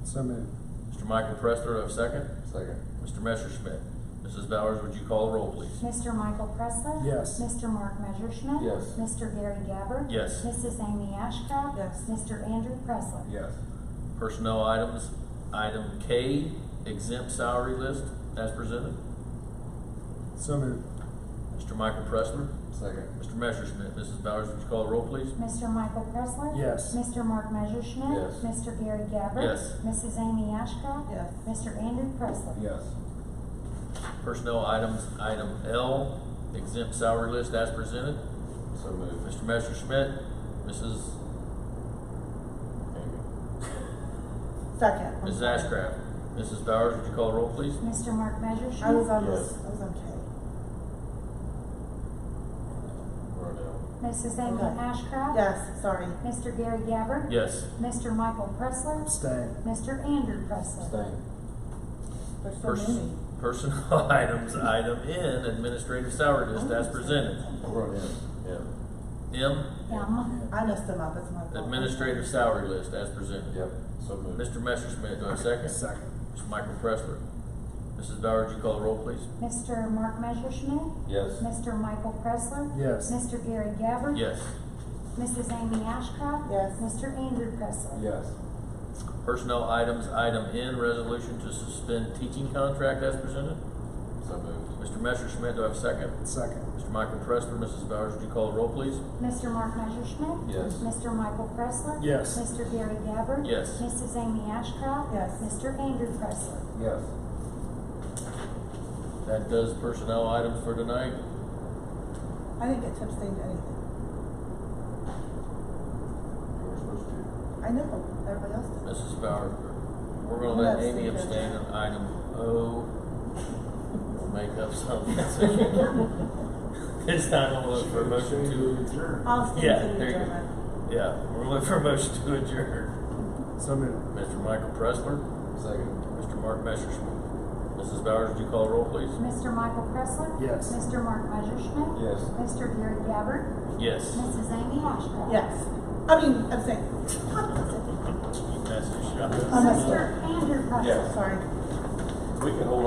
So moved. Mr. Michael Pressler, do I have a second? Second. Mr. Messerschmidt. Mrs. Bowers, would you call the roll, please? Mr. Michael Pressler. Yes. Mr. Mark Messerschmidt. Yes. Mr. Gary Gabbard. Yes. Mrs. Amy Ashcraft. Yes. Mr. Andrew Pressler. Yes. Personnel items, item K, exempt salary list as presented. So moved. Mr. Michael Pressler. Second. Mr. Messerschmidt. Mrs. Bowers, would you call the roll, please? Mr. Michael Pressler. Yes. Mr. Mark Messerschmidt. Yes. Mr. Gary Gabbard. Yes. Mrs. Amy Ashcraft. Yes. Mr. Andrew Pressler. Yes. Personnel items, item L, exempt salary list as presented. So moved. Mr. Messerschmidt. Mrs. Second. I'm Mrs. sorry. Ashcraft. Mrs. Bowers, would you call the roll, please? Mr. Mark Messerschmidt. I was on Yes. this, I was on K. We're on L. Mrs. Amy Okay. Ashcraft. Yes, sorry. Mr. Gary Gabbard. Yes. Mr. Michael Pressler. Abstain. Mr. Andrew Pressler. Abstain. There's so Pers- many. Personnel items, item N, administrative salary list as presented. We're on M. Yeah. M, I messed them up, it's my fault. administrative salary list as presented. Yep. So moved. Mr. Messerschmidt, do I have a second? Second. Mr. Michael Pressler. Mrs. Bowers, would you call the roll, please? Mr. Mark Messerschmidt. Yes. Mr. Michael Pressler. Yes. Mr. Gary Gabbard. Yes. Mrs. Amy Ashcraft. Yes. Mr. Andrew Pressler. Yes. Personnel items, item N, resolution to suspend teaching contract as presented. So moved. Mr. Messerschmidt, do I have a second? Second. Mr. Michael Pressler, Mrs. Bowers, would you call the roll, please? Mr. Mark Messerschmidt. Yes. Mr. Michael Pressler. Yes. Mr. Gary Gabbard. Yes. Mrs. Amy Ashcraft. Yes. Mr. Andrew Pressler. Yes. That does personnel items for tonight. I didn't get to abstain to anything. You were supposed to. I know, everybody else did. Mrs. Bowers, We're gonna let Amy abstain on item O. We'll make up something. This time we'll look for a motion to. I'll speak Yeah, to the there you go. German. Yeah, we're looking for a motion to adjourn. So moved. Mr. Michael Pressler, Second. Mr. Mark Messerschmidt. Mrs. Bowers, would you call the roll, please? Mr. Michael Pressler? Yes. Mr. Mark Messerschmidt? Yes. Mr. Gary Gabbard? Yes. Mrs. Amy Ashcraft? Yes. I mean, abstain. You messed your shot. I messed Mr. Andrew Pressler? Yes. Sorry. We can hold